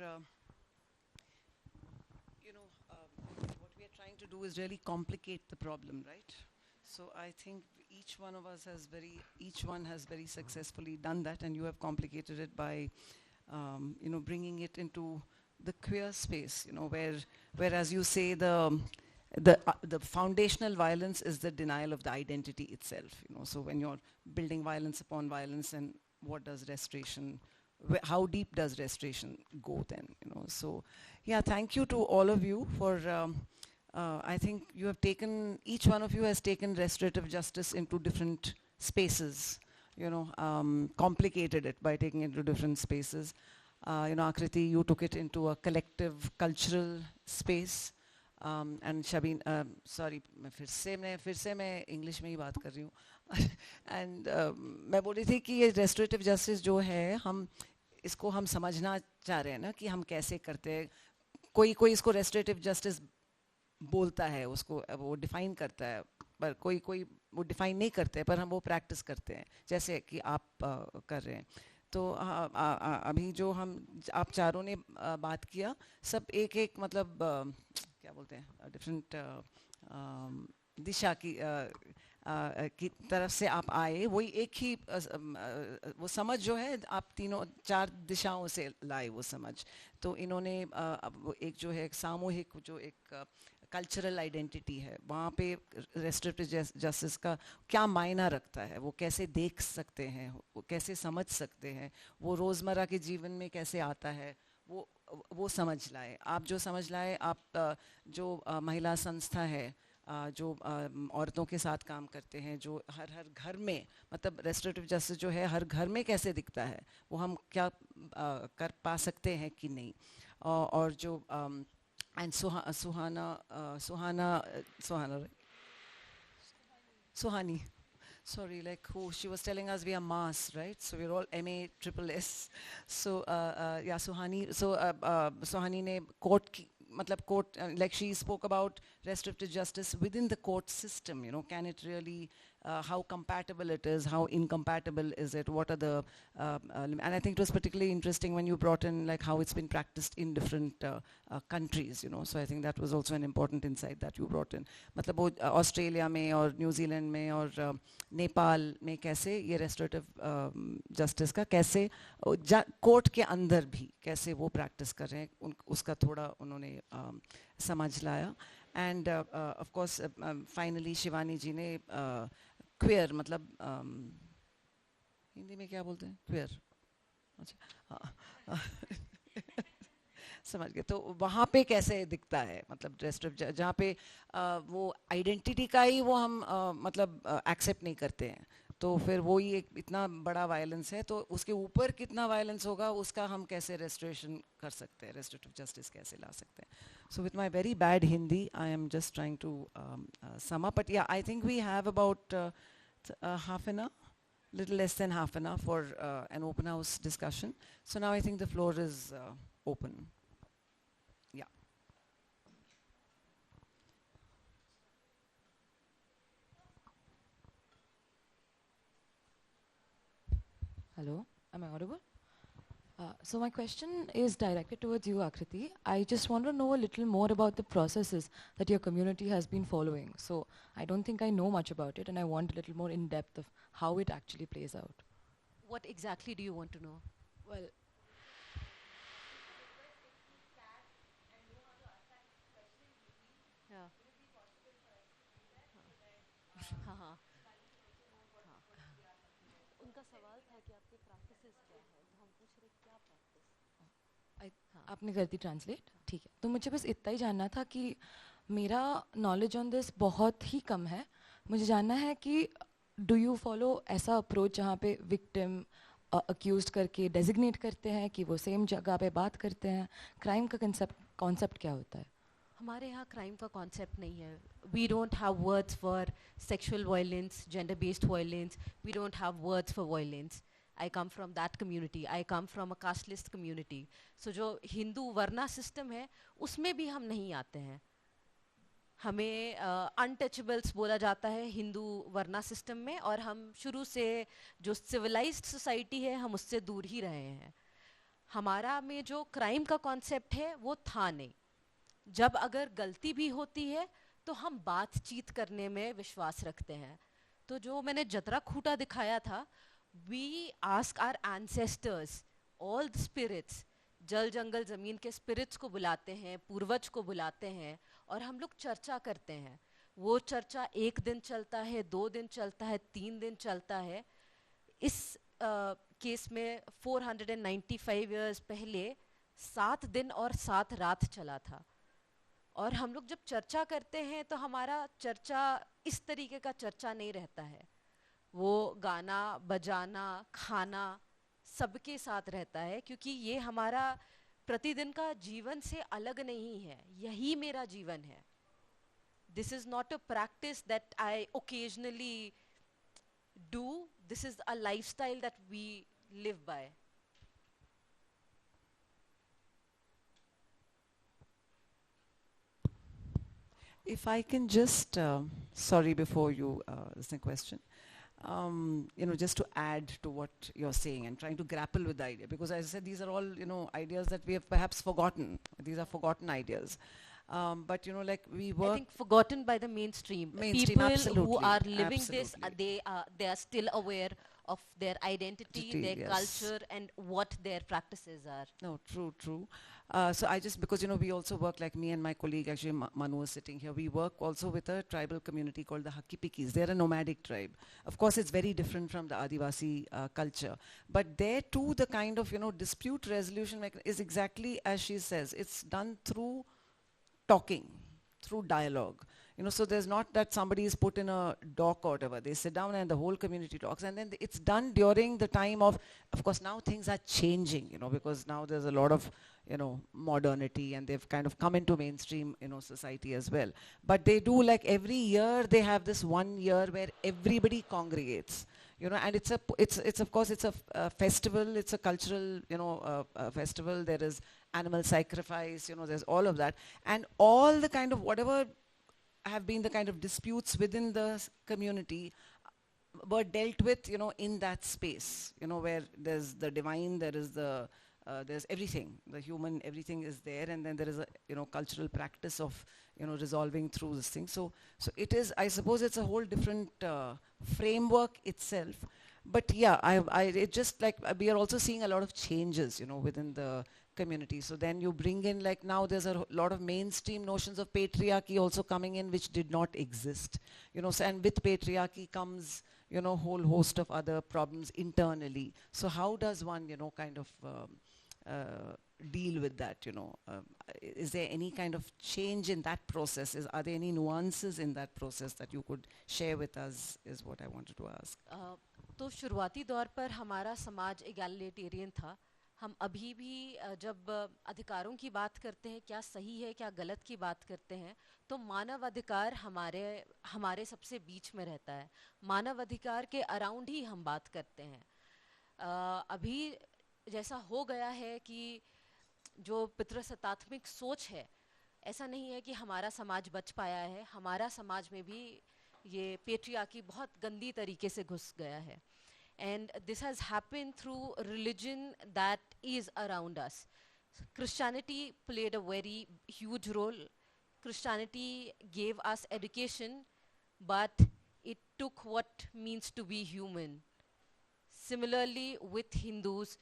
what we are trying to do is really complicate the problem, right? So I think each one has very successfully done that, and you have complicated it by, bringing it into the queer space, where, as you say, the the foundational violence is the denial of the identity itself, you know. So when you're building violence upon violence, and what does restoration, how deep does restoration go then, you know? So yeah, thank you to all of you for I think you have taken, each one of you has taken restorative justice into different spaces, you know, complicated it by taking it into different spaces. You know, Akriti, you took it into a collective cultural space. And Shabin, sorry, फिर से मैं English में ही बात कर रही हूँ. And मैं बोल रही थी कि ये restorative justice जो है, हम इसको हम समझना चाह रहे हैं ना कि हम कैसे करते हैं. कोई इसको restorative justice बोलता है, उसको वो डिफाइन करता है, पर कोई वो डिफाइन नहीं करते, पर हम वो प्रैक्टिस करते हैं, जैसे कि आप कर रहे हैं. तो अभी जो आप चारों ने बात किया, सब एक मतलब क्या बोलते हैं, डिफरेंट दिशा की तरफ से आप आए, वही एक ही वो समझ जो है आप तीनों 4 दिशाओं से लाए वो समझ. तो इन्होंने एक जो है सामूहिक जो एक कल्चरल आइडेंटिटी है, वहाँ पे रेस्ट्रिक्टिव जस्टिस का क्या मायना रखता है, वो कैसे देख सकते हैं, वो कैसे समझ सकते हैं, वो रोज़मर्रा के जीवन में कैसे आता है, वो समझ लाए. आप जो समझ लाए, आप जो महिला संस्था है, जो औरतों के साथ काम करते हैं, जो हर घर में, मतलब रेस्टोरेटिव जस्टिस जो है हर घर में कैसे दिखता है, वो हम क्या कर पा सकते हैं कि नहीं. और जो and Suhani, sorry, like who, she was telling us we are MAS, right? So we're all MASSS. So yeah, Suhani. So Suhani ne court, matlab court, like she spoke about restorative justice within the court system. You know, can it really? How compatible it is, how incompatible is it, what are the and I think it was particularly interesting when you brought in like how it's been practiced in different countries, you know. So I think that was also an important insight that you brought in. मतलब वो Australia में और New Zealand में और नेपाल में कैसे ये restorative justice का कैसे कोर्ट के अंदर भी कैसे वो प्रैक्टिस कर रहे हैं, उसका थोड़ा उन्होंने समझ लाया. And of course finally Shivani जी ने क्वेयर मतलब हिंदी में क्या बोलते हैं, क्वेयर, अच्छा समझ गए. तो वहाँ पे कैसे दिखता है, मतलब रेस्टोरेटिव जहाँ पे वो आइडेंटिटी का ही वो हम मतलब एक्सेप्ट नहीं करते हैं, तो फिर वो ही एक इतना बड़ा वायलेंस है, तो उसके ऊपर कितना वायलेंस होगा, उसका हम कैसे रेस्टोरेशन कर सकते हैं, रेस्टोरेटिव जस्टिस कैसे ला सकते हैं. So with my very bad Hindi, I am just trying to sum up. But yeah, I think we have about half an hour, little less than half an hour for an open house discussion. So now I think the floor is open. Yeah. Hello, am I audible? So my question is directed towards you, Akriti. I just want to know a little more about the processes that your community has been following. So I don't think I know much about it, and I want a little more in depth of how it actually plays out. What exactly do you want to know? Well, Yeah. हाँ हाँ. उनका सवाल था कि आपके practices क्या है, तो हम पूछ रहे क्या practice. आपने कर दी ट्रांसलेट, ठीक है. तो मुझे बस इतना ही जानना था कि मेरा नॉलेज ऑन दिस बहुत ही कम है. मुझे जानना है कि डू यू फॉलो ऐसा अप्रोच जहाँ पे विक्टिम अक्यूज्ड करके डेजिग्नेट करते हैं कि वो सेम जगह पे बात करते हैं. क्राइम का कॉन्सेप्ट क्या होता है? हमारे यहाँ क्राइम का कॉन्सेप्ट नहीं है. We don't have words for sexual violence, gender based violence. We don't have words for violence. I come from that community. I come from a casteist community. So जो हिंदू वर्ना system है उसमें भी हम नहीं आते हैं. हमें अनटचेबल्स बोला जाता है हिंदू वर्ना सिस्टम में, और हम शुरू से जो सिविलाइज्ड सोसाइटी है हम उससे दूर ही रहे हैं. हमारा में जो क्राइम का कॉन्सेप्ट है वो था नहीं. जब अगर गलती भी होती है तो हम बातचीत करने में विश्वास रखते हैं. तो जो मैंने जतरा खूटा दिखाया था, we ask our ancestors, all the spirits, जल जंगल ज़मीन के स्पिरिट्स को बुलाते हैं, पूर्वज को बुलाते हैं, और हम लोग चर्चा करते हैं. वो चर्चा 1 दिन चलता है, 2 दिन चलता है, 3 दिन चलता है. इस केस में 495 years पहले 7 दिन और 7 रात चला था. और हम लोग जब चर्चा करते हैं तो हमारा चर्चा इस तरीके का चर्चा नहीं रहता है. वो गाना बजाना खाना सबके साथ रहता है, क्योंकि ये हमारा प्रतिदिन का जीवन से अलग नहीं है. यही मेरा जीवन है. This is not a practice that I occasionally do. This is a lifestyle that we live by. If I can just, sorry, before you ask the question, just to add to what you're saying and trying to grapple with the idea, because as I said, these are all, ideas that we have perhaps forgotten. These are forgotten ideas. But, like we work... I think forgotten by the mainstream. People who are living this, they are still aware of their identity, their culture, and what their practices are. No, true. So I just, because, we also work, like me and my colleague, actually Manu is sitting here, we work also with a tribal community called the Hakipikis. They're a nomadic tribe. Of course, it's very different from the Adivasi culture. But there too, the kind of, dispute resolution is exactly as she says. It's done through talking, through dialogue. So there's not that somebody is put in a dock or whatever. They sit down and the whole community talks. And then it's done during the time of course, now things are changing, because now there's a lot of, modernity, and they've kind of come into mainstream, society as well. But they do, like every year, they have this 1 year where everybody congregates. And it's of course, it's a festival, it's a cultural, festival. There is animal sacrifice, there's all of that. And all the kind of whatever have been the kind of disputes within the community were dealt with, in that space, where there's the divine, there is there's everything, the human, everything is there, and then there is a, cultural practice of, resolving through this thing. So it is, I suppose it's a whole different framework itself. But yeah, it just like, we are also seeing a lot of changes, within the community. So then you bring in, like now there's a lot of mainstream notions of patriarchy also coming in, which did not exist. So, and with patriarchy comes, whole host of other problems internally. So how does one, kind of deal with that, is there any kind of change in that process? Are there any nuances in that process that you could share with us, is what I wanted to ask. तो शुरुआती दौर पर हमारा समाज egalitarian था. हम अभी भी जब अधिकारों की बात करते हैं, क्या सही है क्या गलत की बात करते हैं, तो मानव अधिकार हमारे सबसे बीच में रहता है. मानव अधिकार के अराउंड ही हम बात करते हैं. अभी जैसा हो गया है कि जो पितृसत्तात्मक सोच है, ऐसा नहीं है कि हमारा समाज बच पाया है. हमारा समाज में भी ये पेट्रियार्की बहुत गंदी तरीके से घुस गया है. And this has happened through religion that is around us. Christianity played a very huge role. Christianity gave us education, but it took what means to be human. Similarly, with Hindus,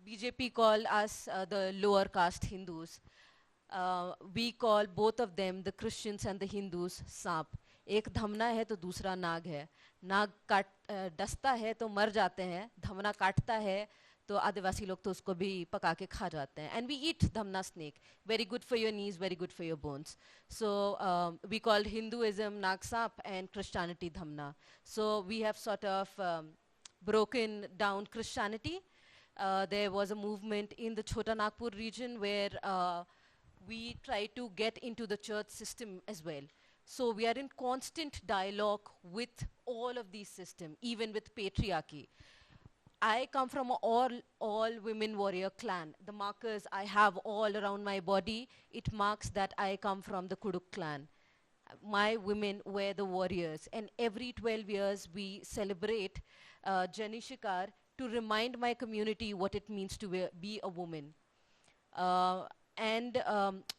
BJP call us the lower caste Hindus. We call both of them, the Christians and the Hindus, सांप. एक धमना है तो दूसरा नाग है. नाग डसता है तो मर जाते हैं, धमना काटता है तो आदिवासी लोग तो उसको भी पका के खा जाते हैं. And we eat dhamna snake. Very good for your knees, very good for your bones. So we called Hinduism Nag Sap and Christianity Dhamna. So we have sort of broken down Christianity. There was a movement in the Chota Nagpur region where we try to get into the church system as well. So we are in constant dialogue with all of these systems, even with patriarchy. I come from an all women warrior clan. The markers I have all around my body, it marks that I come from the Kuduk clan. My women were the warriors, and every 12 years we celebrate Janishikar to remind my community what it means to be a woman. And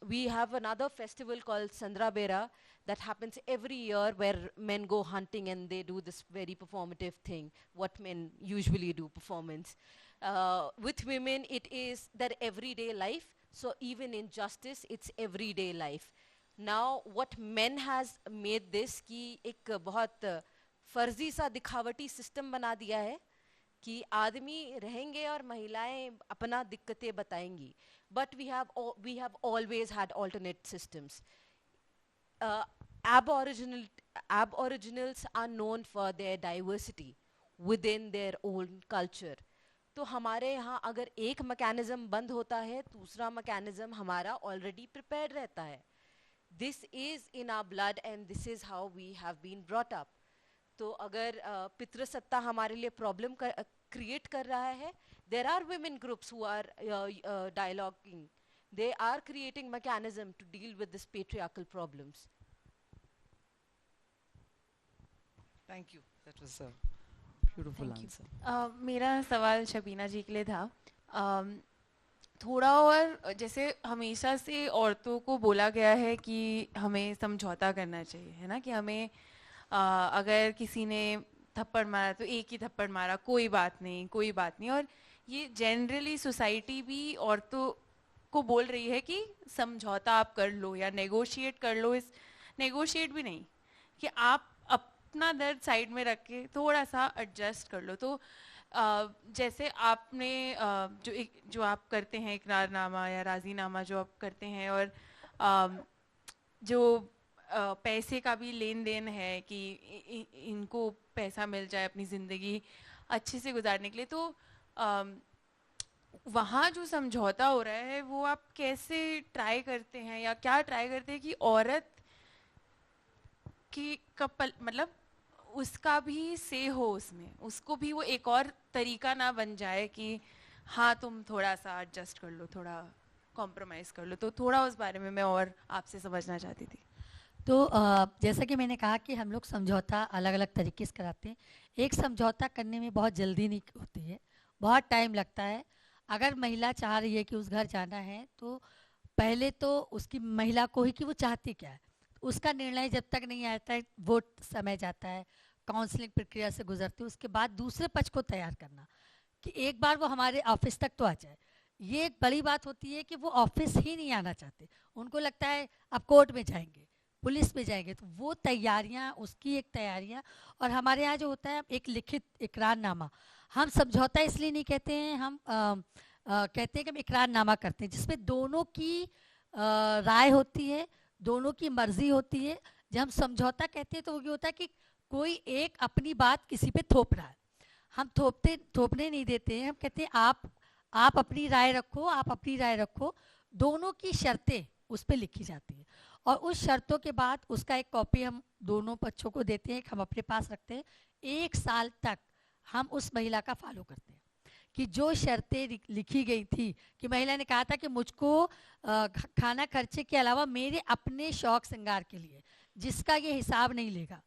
we have another festival called Sandrabera that happens every year, where men go hunting and they do this very performative thing, what men usually do, performance. With women, it is their everyday life, So even in justice, it's everyday life. Now what men has made this कि एक बहुत फर्जी सा दिखावटी system बना दिया है कि आदमी रहेंगे और महिलाएं अपना दिक्कतें बताएंगी. But we have always had alternate systems. Aboriginals are known for their diversity within their own culture. तो हमारे यहाँ अगर एक मैकेनिज्म बंद होता है, दूसरा मैकेनिज्म हमारा ऑलरेडी प्रिपेयर्ड रहता है. This is in our blood and this is how we have been brought up. तो अगर पितृसत्ता हमारे लिए प्रॉब्लम क्रिएट कर रहा है, there are women groups who are dialoguing, they are creating mechanism to deal with this patriarchal problems. Thank you. That was a beautiful answer. मेरा सवाल शबीना जी के लिए था. थोड़ा और जैसे हमेशा से औरतों को बोला गया है कि हमें समझौता करना चाहिए, है ना, कि हमें अगर किसी ने थप्पड़ मारा तो एक ही थप्पड़ मारा, कोई बात नहीं, कोई बात नहीं. और ये जनरली सोसाइटी भी औरतों को बोल रही है कि समझौता आप कर लो या नेगोशिएट कर लो. इस नेगोशिएट भी नहीं, कि आप अपना दर्द साइड में रख के थोड़ा सा एडजस्ट कर लो. तो जैसे आपने जो आप करते हैं इकरारनामा या राजीनामा जो आप करते हैं, और जो पैसे का भी लेन देन है कि इनको पैसा मिल जाए अपनी ज़िंदगी अच्छे से गुजारने के लिए, तो वहाँ जो समझौता हो रहा है वो आप कैसे ट्राई करते हैं, या क्या ट्राई करते हैं कि औरत की कपल मतलब उसका भी से हो उसमें, उसको भी वो एक और तरीका ना बन जाए कि हाँ तुम थोड़ा सा एडजस्ट कर लो, थोड़ा कॉम्प्रोमाइज़ कर लो. तो थोड़ा उस बारे में मैं और आपसे समझना चाहती थी. तो जैसा कि मैंने कहा कि हम लोग समझौता अलग अलग तरीके से कराते हैं. एक समझौता करने में बहुत जल्दी नहीं होती है, बहुत टाइम लगता है. अगर महिला चाह रही है कि उस घर जाना है, तो पहले तो उसकी महिला को ही कि वो चाहती क्या है, उसका निर्णय जब तक नहीं आता है, वो समय जाता है, काउंसलिंग प्रक्रिया से गुजरती है. उसके बाद दूसरे पक्ष को तैयार करना कि एक बार वो हमारे ऑफिस तक तो आ जाए. ये एक बड़ी बात होती है कि वो ऑफिस ही नहीं आना चाहते. उनको लगता है अब कोर्ट में जाएंगे, पुलिस में जाएंगे. तो वो तैयारियां, उसकी एक तैयारियां. और हमारे यहाँ जो होता है एक लिखित इकरारनामा. हम समझौता इसलिए नहीं कहते हैं, हम कहते हैं कि हम इकरारनामा करते हैं, जिसमें दोनों की राय होती है, दोनों की मर्जी होती है. जब हम समझौता कहते हैं तो वो ये होता है कि कोई एक अपनी बात किसी पे थोप रहा है. हम थोपने नहीं देते हैं. हम कहते हैं आप अपनी राय रखो, आप अपनी राय रखो. दोनों की शर्तें उस पर लिखी जाती हैं, और उस शर्तों के बाद उसका एक कॉपी हम दोनों पक्षों को देते हैं, हम अपने पास रखते हैं. 1 साल तक हम उस महिला का फॉलो करते हैं कि जो शर्तें लिखी गई थी, कि महिला ने कहा था कि मुझको खाना खर्चे के अलावा मेरे अपने शौक श्रृंगार के लिए, जिसका ये हिसाब नहीं लेगा,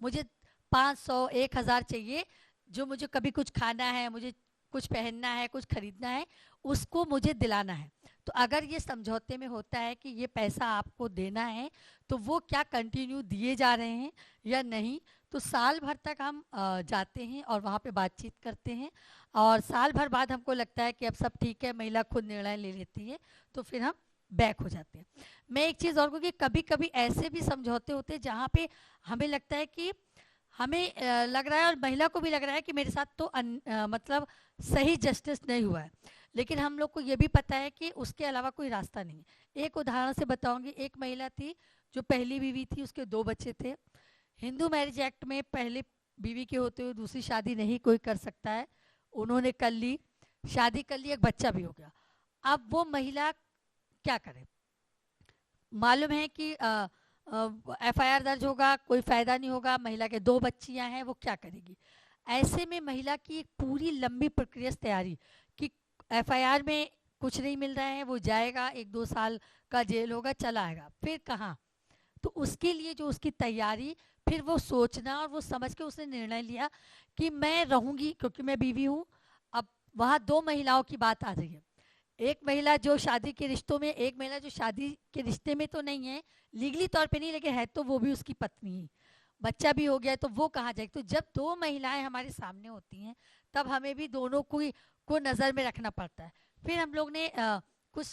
मुझे 500 1000 चाहिए, जो मुझे कभी कुछ खाना है, मुझे कुछ पहनना है, कुछ खरीदना है, उसको मुझे दिलाना है. तो अगर ये समझौते में होता है कि ये पैसा आपको देना है, तो वो क्या कंटिन्यू दिए जा रहे हैं या नहीं. तो साल भर तक हम जाते हैं और वहाँ पे बातचीत करते हैं, और साल भर बाद हमको लगता है कि अब सब ठीक है, महिला खुद निर्णय ले लेती है, तो फिर हम बैक हो जाते हैं. मैं एक चीज़ और कहूँ कि कभी कभी ऐसे भी समझौते होते हैं जहाँ पे हमें लगता है कि हमें लग रहा है और महिला को भी लग रहा है कि मेरे साथ तो मतलब सही जस्टिस नहीं हुआ है, लेकिन हम लोग को ये भी पता है कि उसके अलावा कोई रास्ता नहीं है. एक उदाहरण से बताऊंगी. एक महिला थी जो पहली बीवी थी, उसके 2 बच्चे थे. हिंदू मैरिज एक्ट में पहले बीवी के होते हुए दूसरी शादी नहीं कोई कर सकता है. उन्होंने कर ली, शादी कर ली, एक बच्चा भी हो गया. अब वो महिला क्या करे? मालूम है कि FIR दर्ज होगा, कोई फायदा नहीं होगा, महिला के 2 बच्चियां हैं, वो क्या करेगी? ऐसे में महिला की एक पूरी लंबी प्रक्रिया तैयारी कि FIR में कुछ नहीं मिल रहा है, वो जाएगा, 1-2 साल का जेल होगा, चला आएगा, फिर कहाँ? तो उसके लिए जो उसकी तैयारी, फिर वो सोचना, और वो समझ के उसने निर्णय लिया कि मैं रहूंगी क्योंकि मैं बीवी हूँ. अब वहाँ 2 महिलाओं की बात आ रही है. एक महिला जो शादी के रिश्तों में, एक महिला जो शादी के रिश्ते में तो नहीं है, लीगली तौर पे नहीं, लेकिन है तो वो भी उसकी पत्नी ही, बच्चा भी हो गया, तो वो कहाँ जाएगी? तो जब 2 महिलाएं हमारे सामने होती हैं, तब हमें भी दोनों को नज़र में रखना पड़ता है. फिर हम लोग ने कुछ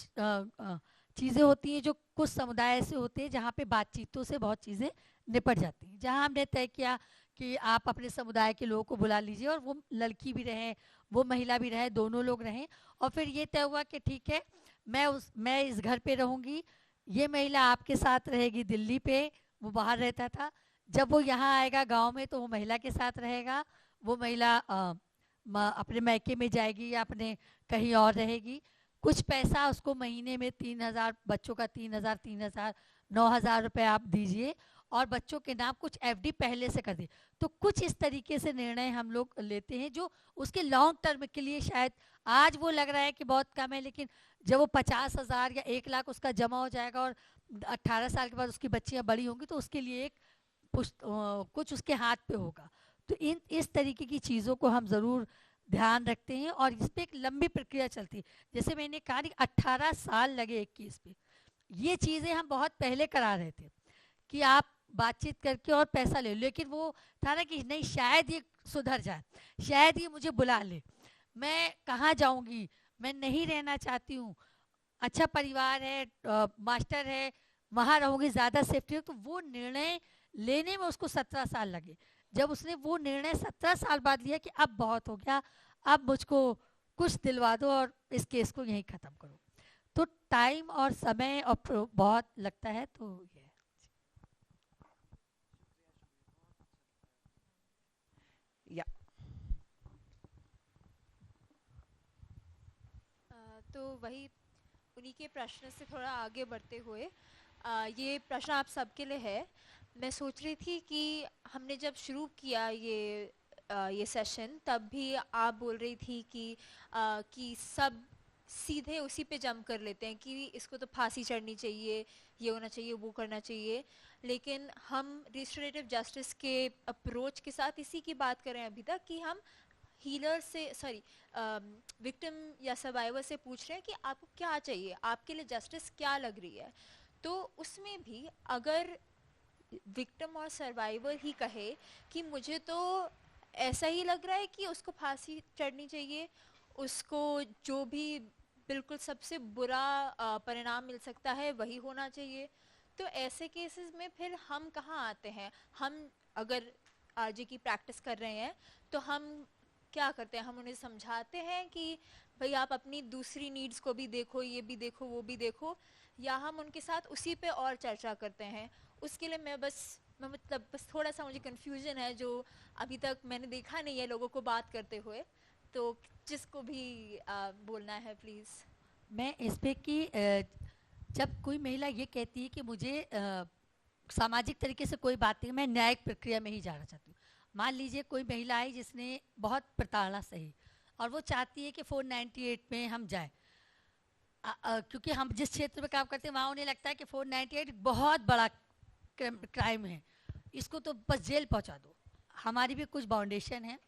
चीज़ें होती हैं जो कुछ समुदाय ऐसे होते हैं जहाँ पे बातचीतों से बहुत चीज़ें निपट जाती हैं। जहाँ हमने तय किया कि आप अपने समुदाय के लोगों को बुला लीजिए और वो लड़की भी रहें, वो महिला भी रहे, दोनों लोग रहें, और फिर ये तय हुआ कि ठीक है, मैं इस घर पे रहूँगी, ये महिला आपके साथ रहेगी दिल्ली पे, वो बाहर रहता था, जब वो यहाँ आएगा गांव में तो वो महिला के साथ रहेगा, वो महिला अपने मैके में जाएगी या अपने कहीं और रहेगी, कुछ पैसा उसको महीने में 3,000, बच्चों का 3,000 9,000 रुपये आप दीजिए और बच्चों के नाम कुछ एफडी पहले से कर दिए। तो कुछ इस तरीके से निर्णय हम लोग लेते हैं जो उसके लॉन्ग टर्म के लिए शायद आज वो लग रहा है कि बहुत कम है, लेकिन जब वो 50,000 या 1,00,000 उसका जमा हो जाएगा और 18 साल के बाद उसकी बच्चियां बड़ी होंगी तो उसके लिए एक कुछ उसके हाथ पे होगा। तो इस तरीके की चीज़ों को हम ज़रूर ध्यान रखते हैं और इस पर एक लंबी प्रक्रिया चलती है। जैसे मैंने कहा कि 18 साल लगे एक केस पे, ये चीज़ें हम बहुत पहले करा रहे थे कि आप बातचीत करके और पैसा ले लो, लेकिन वो था ना कि नहीं शायद ये सुधर जाए, शायद ये मुझे बुला ले, मैं कहाँ जाऊँगी, मैं नहीं रहना चाहती हूँ, अच्छा परिवार है, मास्टर है, वहाँ रहूँगी, ज़्यादा सेफ्टी हो। तो वो निर्णय लेने में उसको 17 साल लगे। जब उसने वो निर्णय 17 साल बाद लिया कि अब बहुत हो गया, अब मुझको कुछ दिलवा दो और इस केस को यहीं ख़त्म करो, तो टाइम और समय और बहुत लगता है। तो ये या तो वही उन्हीं के प्रश्न से थोड़ा आगे बढ़ते हुए ये प्रश्न आप सबके लिए है। मैं सोच रही थी कि हमने जब शुरू किया ये सेशन तब भी आप बोल रही थी कि सब सीधे उसी पे जंप कर लेते हैं कि इसको तो फांसी चढ़नी चाहिए, ये होना चाहिए, वो करना चाहिए, लेकिन हम रिस्टोरेटिव जस्टिस के अप्रोच के साथ इसी की बात करें अभी तक कि हम हीलर से विक्टिम या सर्वाइवर से पूछ रहे हैं कि आपको क्या चाहिए, आपके लिए जस्टिस क्या लग रही है। तो उसमें भी अगर विक्टिम और सर्वाइवर ही कहे कि मुझे तो ऐसा ही लग रहा है कि उसको फांसी चढ़नी चाहिए, उसको जो भी बिल्कुल सबसे बुरा परिणाम मिल सकता है वही होना चाहिए, तो ऐसे केसेस में फिर हम कहाँ आते हैं? हम अगर आरजे की प्रैक्टिस कर रहे हैं तो हम क्या करते हैं? हम उन्हें समझाते हैं कि भाई आप अपनी दूसरी नीड्स को भी देखो, ये भी देखो, वो भी देखो, या हम उनके साथ उसी पे और चर्चा करते हैं? उसके लिए मैं मतलब बस थोड़ा सा मुझे कन्फ्यूजन है जो अभी तक मैंने देखा नहीं है लोगों को बात करते हुए, तो जिसको भी बोलना है प्लीज़। मैं इस पे कि जब कोई महिला ये कहती है कि मुझे सामाजिक तरीके से कोई बात नहीं, मैं न्यायिक प्रक्रिया में ही जाना चाहती हूँ। मान लीजिए कोई महिला आई जिसने बहुत प्रताड़ना सही और वो चाहती है कि 498 में हम जाएं, क्योंकि हम जिस क्षेत्र में काम करते हैं वहाँ उन्हें लगता है कि 498 बहुत बड़ा क्राइम है, इसको तो बस जेल पहुँचा दो। हमारी भी कुछ बाउंडेशन है,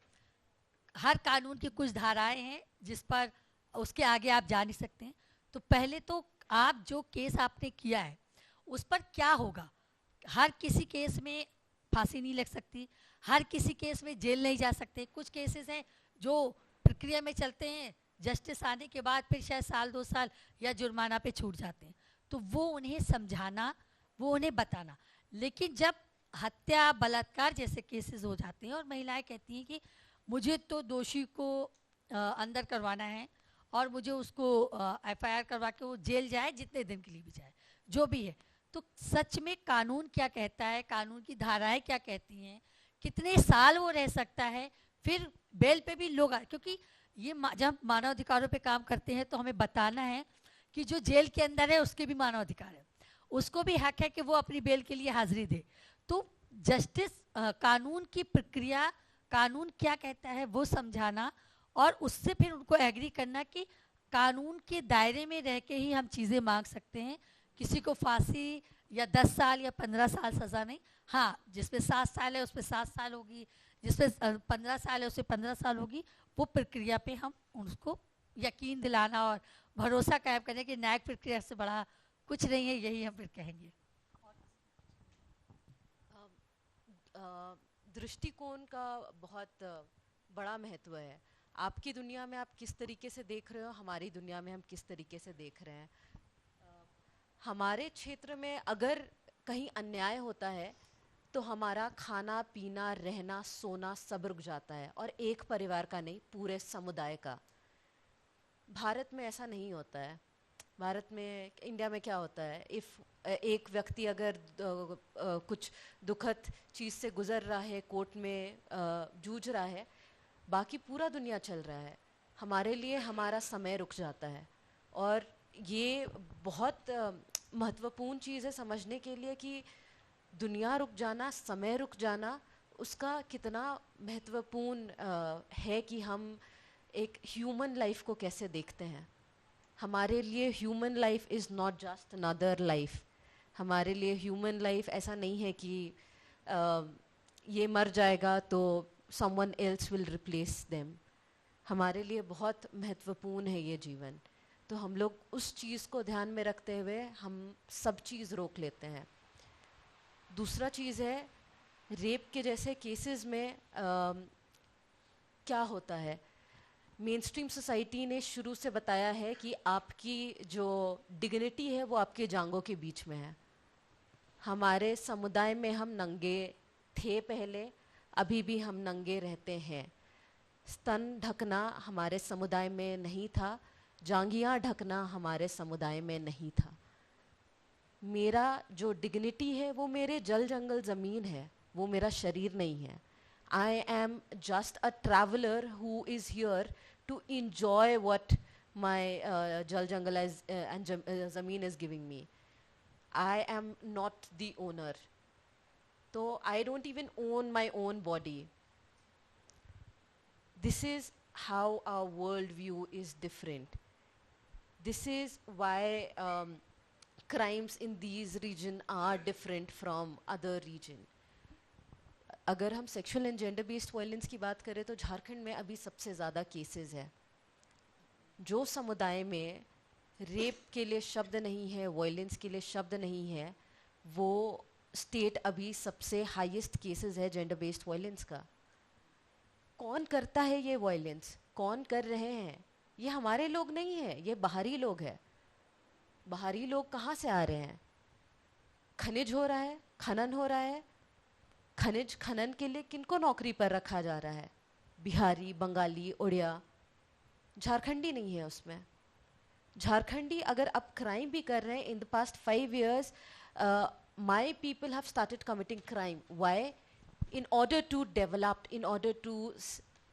हर कानून की कुछ धाराएं हैं जिस पर उसके आगे आप जा नहीं सकते हैं। तो पहले तो आप जो केस आपने किया है उस पर क्या होगा, हर किसी केस में फांसी नहीं लग सकती, हर किसी केस में जेल नहीं जा सकते। कुछ केसेस हैं जो प्रक्रिया में चलते हैं, जस्टिस आने के बाद फिर शायद साल 2 साल या जुर्माना पे छूट जाते हैं। तो वो उन्हें समझाना, वो उन्हें बताना। लेकिन जब हत्या बलात्कार जैसे केसेस हो जाते हैं और महिलाएं कहती हैं कि मुझे तो दोषी को अंदर करवाना है और मुझे उसको एफआईआर करवा के वो जेल जाए, जितने दिन के लिए भी जाए, जो भी है, तो सच में कानून क्या कहता है, कानून की धाराएं क्या कहती हैं, कितने साल वो रह सकता है, फिर बेल पे भी लोग क्योंकि ये जब मानव अधिकारों पे काम करते हैं तो हमें बताना है कि जो जेल के अंदर है उसके भी मानव अधिकार है, उसको भी हक है कि वो अपनी बेल के लिए हाजिरी दे। तो जस्टिस कानून की प्रक्रिया, कानून क्या कहता है वो समझाना और उससे फिर उनको एग्री करना कि कानून के दायरे में रह के ही हम चीज़ें मांग सकते हैं। किसी को फांसी या 10 साल या 15 साल सज़ा नहीं, हाँ जिसपे 7 साल है उस पर 7 साल होगी, जिसपे 15 साल है उस पर 15 साल होगी। वो प्रक्रिया पे हम उसको यकीन दिलाना और भरोसा कायम करने की न्यायिक प्रक्रिया से बड़ा कुछ नहीं है, यही हम फिर कहेंगे। दृष्टिकोण का बहुत बड़ा महत्व है। आपकी दुनिया में आप किस तरीके से देख रहे हो, हमारी दुनिया में हम किस तरीके से देख रहे हैं। हमारे क्षेत्र में अगर कहीं अन्याय होता है तो हमारा खाना पीना रहना सोना सब रुक जाता है, और एक परिवार का नहीं, पूरे समुदाय का। भारत में ऐसा नहीं होता है। भारत में, इंडिया में क्या होता है, इफ़ एक व्यक्ति अगर कुछ दुखद चीज़ से गुजर रहा है, कोर्ट में जूझ रहा है, बाकी पूरा दुनिया चल रहा है, हमारे लिए हमारा समय रुक जाता है। और ये बहुत महत्वपूर्ण चीज़ है समझने के लिए कि दुनिया रुक जाना, समय रुक जाना, उसका कितना महत्वपूर्ण है कि हम एक ह्यूमन लाइफ को कैसे देखते हैं। हमारे लिए human life is not just another life. हमारे लिए ह्यूमन लाइफ ऐसा नहीं है कि ये मर जाएगा तो someone else will replace them। हमारे लिए बहुत महत्वपूर्ण है ये जीवन। तो हम लोग उस चीज़ को ध्यान में रखते हुए हम सब चीज़ रोक लेते हैं। दूसरा चीज़ है, रेप के जैसे केसेस में क्या होता है, मेन स्ट्रीम सोसाइटी ने शुरू से बताया है कि आपकी जो डिग्निटी है वो आपके जांघों के बीच में है। हमारे समुदाय में हम नंगे थे पहले, अभी भी हम नंगे रहते हैं। स्तन ढकना हमारे समुदाय में नहीं था, जांघियाँ ढकना हमारे समुदाय में नहीं था। मेरा जो डिग्निटी है वो मेरे जल जंगल ज़मीन है, वो मेरा शरीर नहीं है। I am just a traveler who is here to enjoy what my Jal Jungle and Zameen is giving me. I am not the owner. So I don't even own my own body. This is how our worldview is different. This is why crimes in these regions are different from other regions. अगर हम sexual and gender based violence की बात करें तो झारखंड में अभी सबसे ज़्यादा केसेस है। जो समुदाय में रेप के लिए शब्द नहीं है, वायलेंस के लिए शब्द नहीं है, वो स्टेट अभी सबसे हाईएस्ट केसेस है जेंडर बेस्ड वायलेंस का। कौन करता है ये वायलेंस, कौन कर रहे हैं? ये हमारे लोग नहीं है, ये बाहरी लोग हैं। बाहरी लोग कहाँ से आ रहे हैं? खनिज हो रहा है, खनन हो रहा है। खनिज खनन के लिए किनको नौकरी पर रखा जा रहा है? बिहारी, बंगाली, उड़िया। झारखंडी नहीं है उसमें। झारखंडी अगर अब क्राइम भी कर रहे हैं, in the past 5 years my people have started committing crime. Why? In order to develop, in order to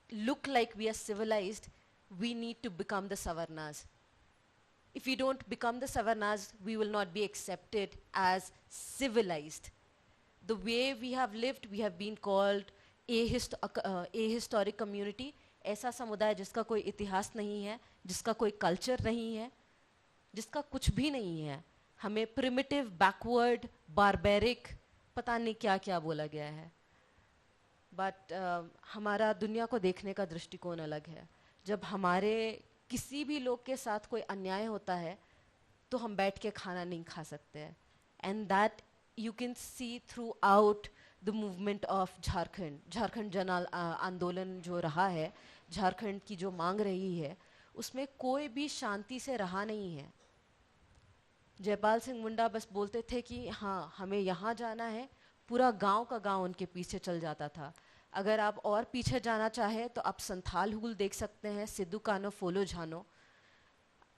look like we are civilized, we need to become the Savarnas. If we don't become the Savarnas, we will not be accepted as civilized. The way we have lived, we have been called ahistoric community. ऐसा समुदाय जिसका कोई इतिहास नहीं है, जिसका कोई culture नहीं है, जिसका कुछ भी नहीं है। हमें प्रिमिटिव, बैकवर्ड, बारबेरिक, पता नहीं क्या क्या बोला गया है। बट हमारा दुनिया को देखने का दृष्टिकोण अलग है। जब हमारे किसी भी लोग के साथ कोई अन्याय होता है तो हम बैठ के खाना नहीं खा सकते हैं। And that you can see throughout the movement of Jharkhand. Jharkhand जन आंदोलन जो रहा है, झारखंड की जो मांग रही है, उसमें कोई भी शांति से रहा नहीं है। जयपाल सिंह मुंडा बस बोलते थे कि हाँ हमें यहाँ जाना है, पूरा गांव का गांव उनके पीछे चल जाता था। अगर आप और पीछे जाना चाहे तो आप संथाल हुल देख सकते हैं, सिद्धू कानो, फोलो झानो।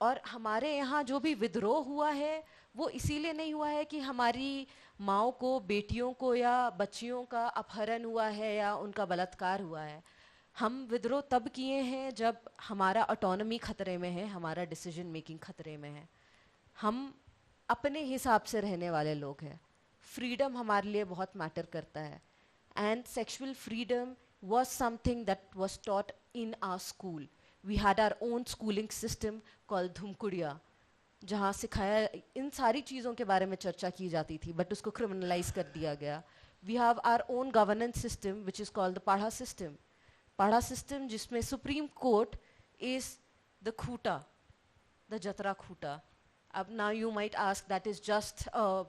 और हमारे यहाँ जो भी विद्रोह हुआ है वो इसीलिए नहीं हुआ है कि हमारी माँओं को, बेटियों को या बच्चियों का अपहरण हुआ है या उनका बलात्कार हुआ है। हम विद्रोह तब किए हैं जब हमारा ऑटोनॉमी खतरे में है, हमारा डिसीजन मेकिंग खतरे में है। हम अपने हिसाब से रहने वाले लोग हैं। फ्रीडम हमारे लिए बहुत मैटर करता है। And sexual freedom was something that was taught in our school. We had our own schooling system called Dhumkudiya, जहाँ सिखाया, इन सारी चीज़ों के बारे में चर्चा की जाती थी, बट उसको क्रिमिनलाइज कर दिया गया। We have our own governance system which is called the पाढ़ा system. पाढ़ा system जिसमें सुप्रीम कोर्ट is the खूटा, the जतरा खूटा। अब now you might ask, that is just a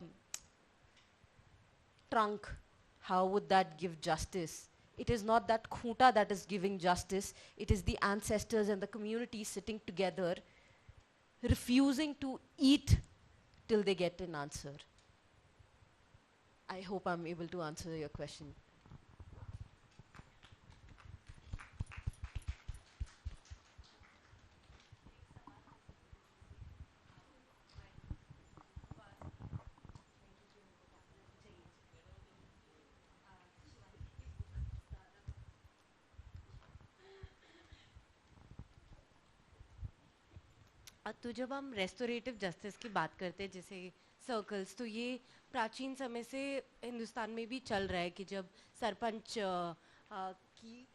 trunk. How would that give justice? It is not that khuta that is giving justice. It is the ancestors and the community sitting together, refusing to eat till they get an answer. I hope I'm able to answer your question. तो जब हम restorative justice की बात करते हैं जैसे circles, तो ये प्राचीन समय से हिंदुस्तान में भी चल रहा है कि जब सरपंच की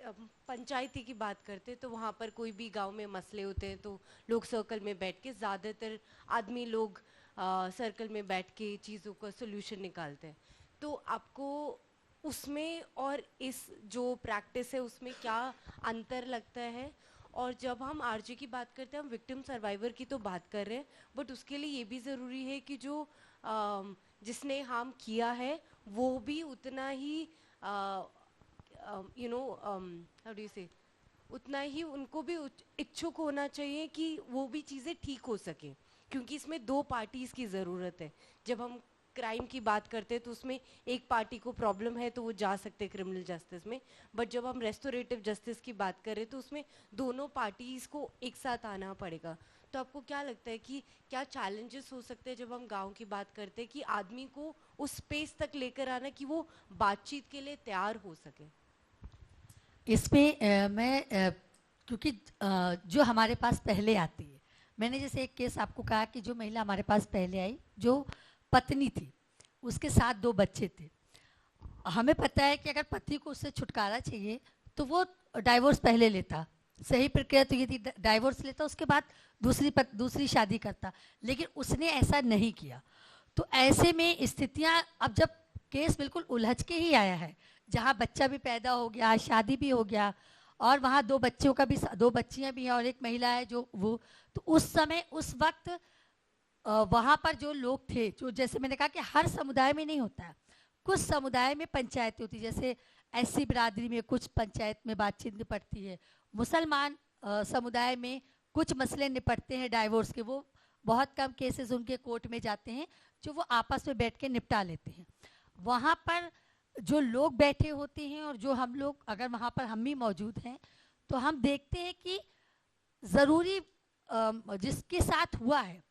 पंचायती की बात करते हैं तो वहाँ पर कोई भी गांव में मसले होते हैं तो लोग सर्कल में बैठ के, ज़्यादातर आदमी लोग सर्कल में बैठ के चीज़ों का सोल्यूशन निकालते हैं। तो आपको उसमें और इस जो प्रैक्टिस है उसमें क्या अंतर लगता है? और जब हम आरजे की बात करते हैं, हम विक्टिम सर्वाइवर की तो बात कर रहे हैं, बट उसके लिए ये भी ज़रूरी है कि जो जिसने हार्म किया है वो भी उतना ही you know how do you say, उतना ही उनको भी इच्छुक होना चाहिए कि वो भी चीज़ें ठीक हो सके, क्योंकि इसमें दो पार्टीज़ की ज़रूरत है। जब हम क्राइम की बात करते हैं तो उसमें एक पार्टी को प्रॉब्लम है तो वो जा सकते हैं क्रिमिनल जस्टिस में, बट जब हम रेस्टोरेटिव जस्टिस की बात करें तो उसमें दोनों पार्टीज़ को एक साथ आना पड़ेगा। तो आपको क्या लगता है कि क्या चैलेंजेस हो सकते हैं जब हम गांव की बात करते हैं कि आदमी को उस स्पेस तक लेकर आना कि वो बातचीत के लिए तैयार हो सके? इसमें मैं क्योंकि जो हमारे पास पहले आती है, मैंने जैसे एक केस आपको कहा कि जो महिला हमारे पास पहले आई, जो पत्नी थी, उसके साथ 2 बच्चे थे। हमें पता है कि अगर पति को उससे छुटकारा चाहिए तो वो डाइवोर्स पहले लेता, सही प्रक्रिया तो ये थी, डाइवोर्स लेता, उसके बाद दूसरी शादी करता, लेकिन उसने ऐसा नहीं किया। तो ऐसे में स्थितियां, अब जब केस बिल्कुल उलझ के ही आया है, जहाँ बच्चा भी पैदा हो गया, शादी भी हो गया, और वहाँ 2 बच्चों का भी, 2 बच्चियाँ भी हैं और एक महिला है जो वो, तो उस समय उस वक्त वहाँ पर जो लोग थे, जो जैसे मैंने कहा कि हर समुदाय में नहीं होता है, कुछ समुदाय में पंचायतें होती, जैसे एससी बिरादरी में कुछ पंचायत में बातचीत निपटती है, मुसलमान समुदाय में कुछ मसले निपटते हैं डाइवोर्स के, वो बहुत कम केसेस उनके कोर्ट में जाते हैं जो वो आपस में बैठ के निपटा लेते हैं। वहाँ पर जो लोग बैठे होते हैं और जो हम लोग, अगर वहाँ पर हम भी मौजूद हैं तो हम देखते हैं कि ज़रूरी जिसके साथ हुआ है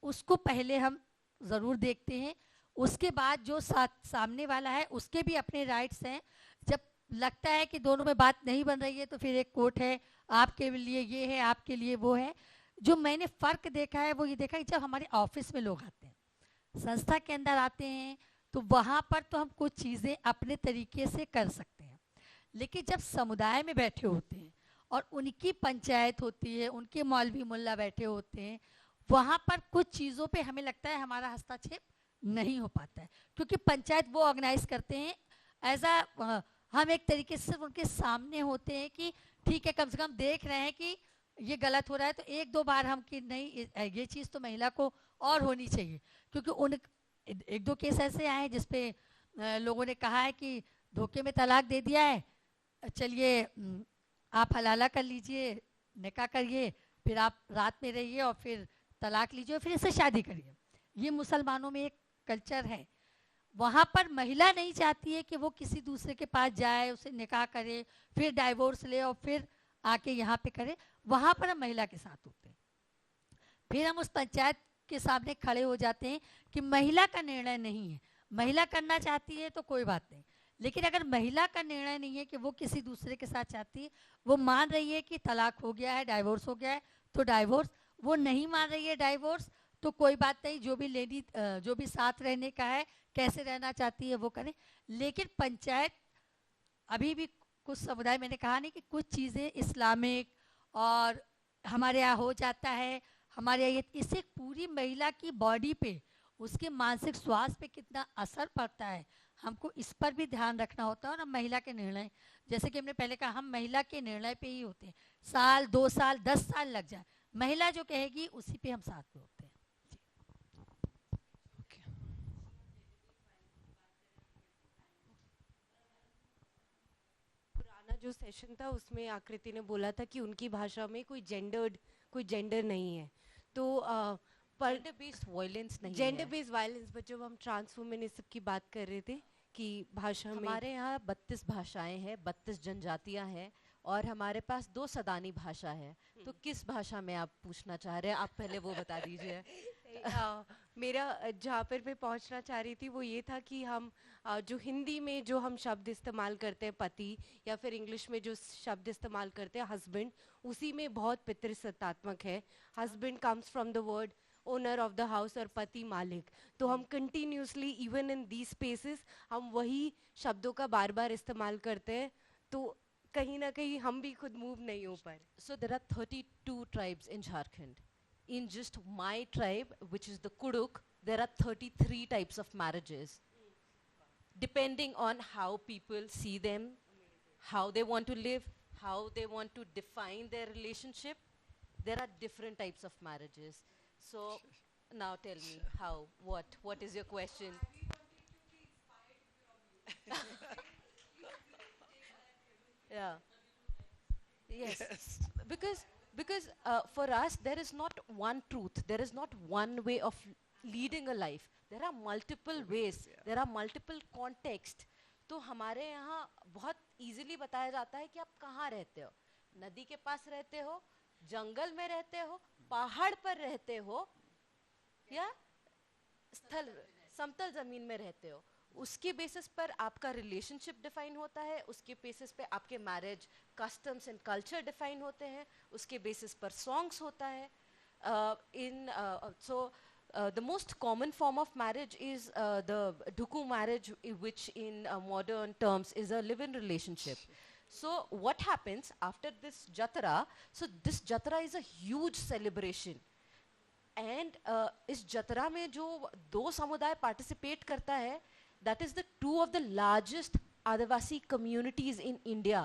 उसको पहले हम ज़रूर देखते हैं, उसके बाद जो सामने वाला है उसके भी अपने राइट्स हैं। जब लगता है कि दोनों में बात नहीं बन रही है तो फिर एक कोर्ट है, आपके लिए ये है, आपके लिए वो है। जो मैंने फ़र्क देखा है वो ये देखा है, जब हमारे ऑफिस में लोग आते हैं, संस्था के अंदर आते हैं, तो वहाँ पर तो हम कुछ चीज़ें अपने तरीके से कर सकते हैं, लेकिन जब समुदाय में बैठे होते हैं और उनकी पंचायत होती है, उनके मौलवी मुल्ला बैठे होते हैं, वहाँ पर कुछ चीज़ों पे हमें लगता है हमारा हस्तक्षेप नहीं हो पाता है, क्योंकि पंचायत वो ऑर्गेनाइज करते हैं एज अ, हम एक तरीके से उनके सामने होते हैं कि ठीक है, कम से कम देख रहे हैं कि ये गलत हो रहा है, तो 1-2 बार हम कि नहीं ये चीज़ तो महिला को और होनी चाहिए, क्योंकि उन 1-2 केस ऐसे आए हैं जिसपे लोगों ने कहा है कि धोखे में तलाक दे दिया है, चलिए आप हलाला कर लीजिए, निकाह करिए, फिर आप रात में रहिए और फिर तलाक लीजिए, फिर इससे शादी करिए। ये मुसलमानों में एक कल्चर है। वहाँ पर महिला नहीं चाहती है कि वो किसी दूसरे के पास जाए, उसे निकाह करे, फिर डाइवोर्स ले और फिर आके यहाँ पे करे। वहाँ पर हम महिला के साथ होते हैं। फिर हम उस पंचायत के सामने खड़े हो जाते हैं कि महिला का निर्णय नहीं है, महिला करना चाहती है तो कोई बात नहीं, लेकिन अगर महिला का निर्णय नहीं है कि वो किसी दूसरे के साथ चाहती है, वो मान रही है कि तलाक हो गया है, डाइवोर्स हो गया है तो डाइवोर्स, वो नहीं मान रही है डाइवोर्स तो कोई बात नहीं, जो भी साथ रहने का है, कैसे रहना चाहती है वो करे। लेकिन पंचायत अभी भी कुछ समुदाय, मैंने कहा नहीं कि कुछ चीज़ें इस्लामिक और हमारे यहाँ हो जाता है, हमारे यहाँ इससे पूरी महिला की बॉडी पे, उसके मानसिक स्वास्थ्य पे कितना असर पड़ता है, हमको इस पर भी ध्यान रखना होता है। और हम महिला के निर्णय, जैसे कि हमने पहले कहा, हम महिला के निर्णय पे ही होते हैं, साल 2 साल 10 साल लग जाए, महिला जो कहेगी उसी पे हम साथ में होते हैं। जो सेशन था उसमें आकृति ने बोला था कि उनकी भाषा में कोई जेंडर नहीं है, तो पर जेंडर बेस्ड वायलेंस नहीं जेंडर है। बेस्ड वायलेंस, बट जब हम ट्रांस वुमेनिज्म की बात कर रहे थे कि भाषा में हमारे यहाँ 32 भाषाएं हैं, 32 जनजातियां हैं और हमारे पास 2 सदानी भाषा है। तो किस भाषा में आप पूछना चाह रहे हैं, आप पहले वो बता दीजिए। मेरा जहाँ पर मैं पहुँचना चाह रही थी वो ये था कि हम जो हिंदी में जो हम शब्द इस्तेमाल करते हैं पति, या फिर इंग्लिश में जो शब्द इस्तेमाल करते हैं हस्बैंड, उसी में बहुत पितृसत्तात्मक है। Husband comes from the word owner of the house और पति मालिक। तो हम continuously even in these spaces हम वही शब्दों का बार बार इस्तेमाल करते हैं, तो कहीं ना कहीं हम भी खुद मूव नहीं हो पा रहे। So there are 32 tribes in Jharkhand. In just my tribe, which is the Kuduk, there are 33 types of marriages. Depending on how people see them, how they want to live, how they want to define their relationship, there are different types of marriages. So now tell me how, what is your question? Yeah. Yes. Because for us there is not one truth. There is not one way of leading a life. There are multiple ways. There are multiple contexts. तो हमारे यहाँ बहुत easily बताया जाता है कि आप कहाँ रहते हो, नदी के पास रहते हो, जंगल में रहते हो, पहाड़ पर रहते हो, या स्थल समतल जमीन में रहते हो। उसके बेसिस पर आपका रिलेशनशिप डिफाइन होता है, उसके बेसिस पे आपके marriage customs and culture define होते हैं, उसके बेसिस पर सॉन्ग्स होता है। The most common form of marriage is the Dhuku marriage, which in modern terms is a live-in relationship. So what happens after this Jatara? So this Jatara is a huge celebration. And इस जतरा में जो 2 समुदाय participate करता है, that is the 2 of the largest Adivasi communities in India.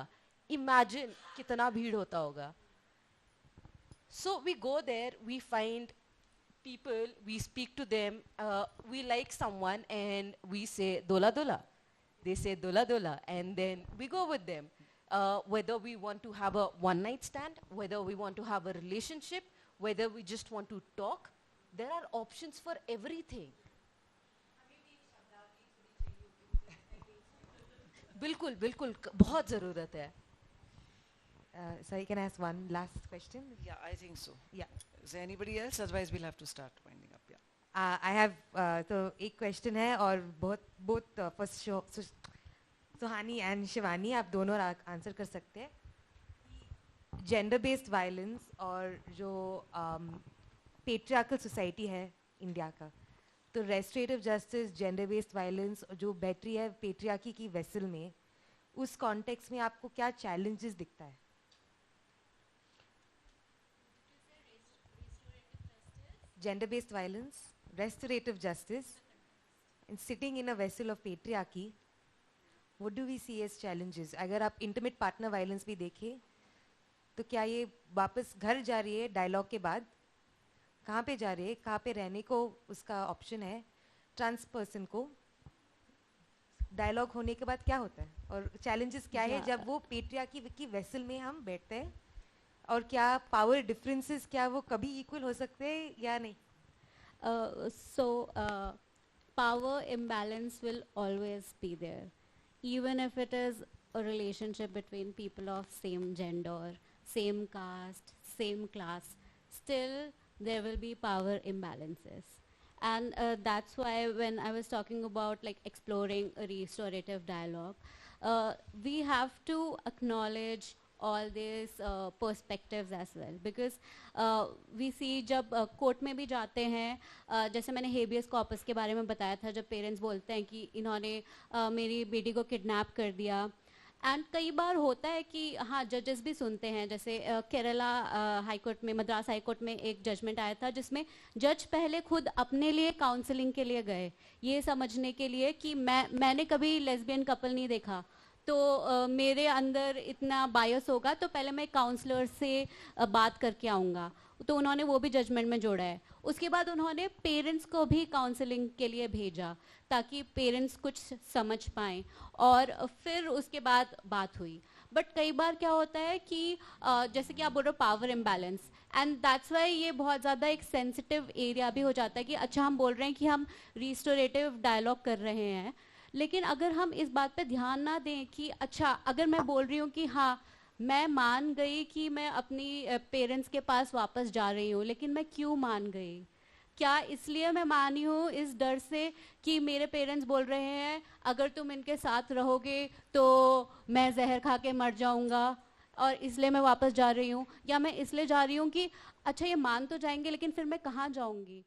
Imagine कितना भीड़ होता होगा. So we go there, we find people, we speak to them, we like someone and we say dola dola. They say dola dola, and then we go with them. Whether we want to have a one-night stand, whether we want to have a relationship, whether we just want to talk, there are options for everything. बिल्कुल बिल्कुल बहुत ज़रूरत है. Sorry, can I ask one last question? Yeah, I think so. Yeah. Is there anybody else? Otherwise, we'll have to start winding up. Yeah. I have तो एक question है और both first Suhani and Shivani आप दोनों answer कर सकते हैं. Gender based violence और जो पेट्रियार्कल सोसाइटी है इंडिया का, तो restorative justice, gender based violence जो बैटरी है पेट्रियार्की की वेसल में, उस कॉन्टेक्स्ट में आपको क्या चैलेंजेस दिखता है? Gender based violence, restorative justice, and sitting in a vessel of patriarchy, what do we see as challenges? अगर आप intimate partner violence भी देखें, तो क्या ये वापस घर जा रही है डायलॉग के बाद? कहाँ पे जा रही है? कहाँ पे रहने को उसका ऑप्शन है? ट्रांस पर्सन को डायलॉग होने के बाद क्या होता है? और चैलेंजेस क्या है जब वो पेट्रियार्की की वेसल में हम बैठते हैं? और क्या पावर डिफरेंसेस क्या वो कभी इक्वल हो सकते हैं या नहीं? Power imbalance will always be there, even if it is a relationship between people of same gender, same caste, same class. Still, there will be power imbalances, and that's why when I was talking about like exploring a restorative dialogue, we have to acknowledge all these perspectives as well, because we see जब court में भी जाते हैं, जैसे मैंने habeas corpus के बारे में बताया था, जब पेरेंट्स बोलते हैं कि इन्होंने मेरी बेटी को किडनैप कर दिया, एंड कई बार होता है कि हाँ जजेस भी सुनते हैं, जैसे केरला हाई कोर्ट में, मद्रास हाई कोर्ट में एक जजमेंट आया था जिसमें जज पहले खुद अपने लिए काउंसलिंग के लिए गए, ये समझने के लिए कि मैंने कभी लेस्बियन कपल नहीं देखा, तो मेरे अंदर इतना बायस होगा, तो पहले मैं काउंसलर से बात करके आऊँगा। तो उन्होंने वो भी जजमेंट में जोड़ा है। उसके बाद उन्होंने पेरेंट्स को भी काउंसलिंग के लिए भेजा ताकि पेरेंट्स कुछ समझ पाएँ, और फिर उसके बाद बात हुई। बट कई बार क्या होता है कि जैसे कि आप बोल रहे हो power imbalance, and that's why ये बहुत ज़्यादा एक सेंसिटिव एरिया भी हो जाता है कि अच्छा हम बोल रहे हैं कि हम रिस्टोरेटिव डायलॉग कर रहे हैं, लेकिन अगर हम इस बात पे ध्यान ना दें कि अच्छा अगर मैं बोल रही हूँ कि हाँ मैं मान गई कि मैं अपनी पेरेंट्स के पास वापस जा रही हूँ, लेकिन मैं क्यों मान गई? क्या इसलिए मैं मानी हूँ इस डर से कि मेरे पेरेंट्स बोल रहे हैं अगर तुम इनके साथ रहोगे तो मैं जहर खा के मर जाऊँगा और इसलिए मैं वापस जा रही हूँ, या मैं इसलिए जा रही हूँ कि अच्छा ये मान तो जाएंगे लेकिन फिर मैं कहाँ जाऊँगी?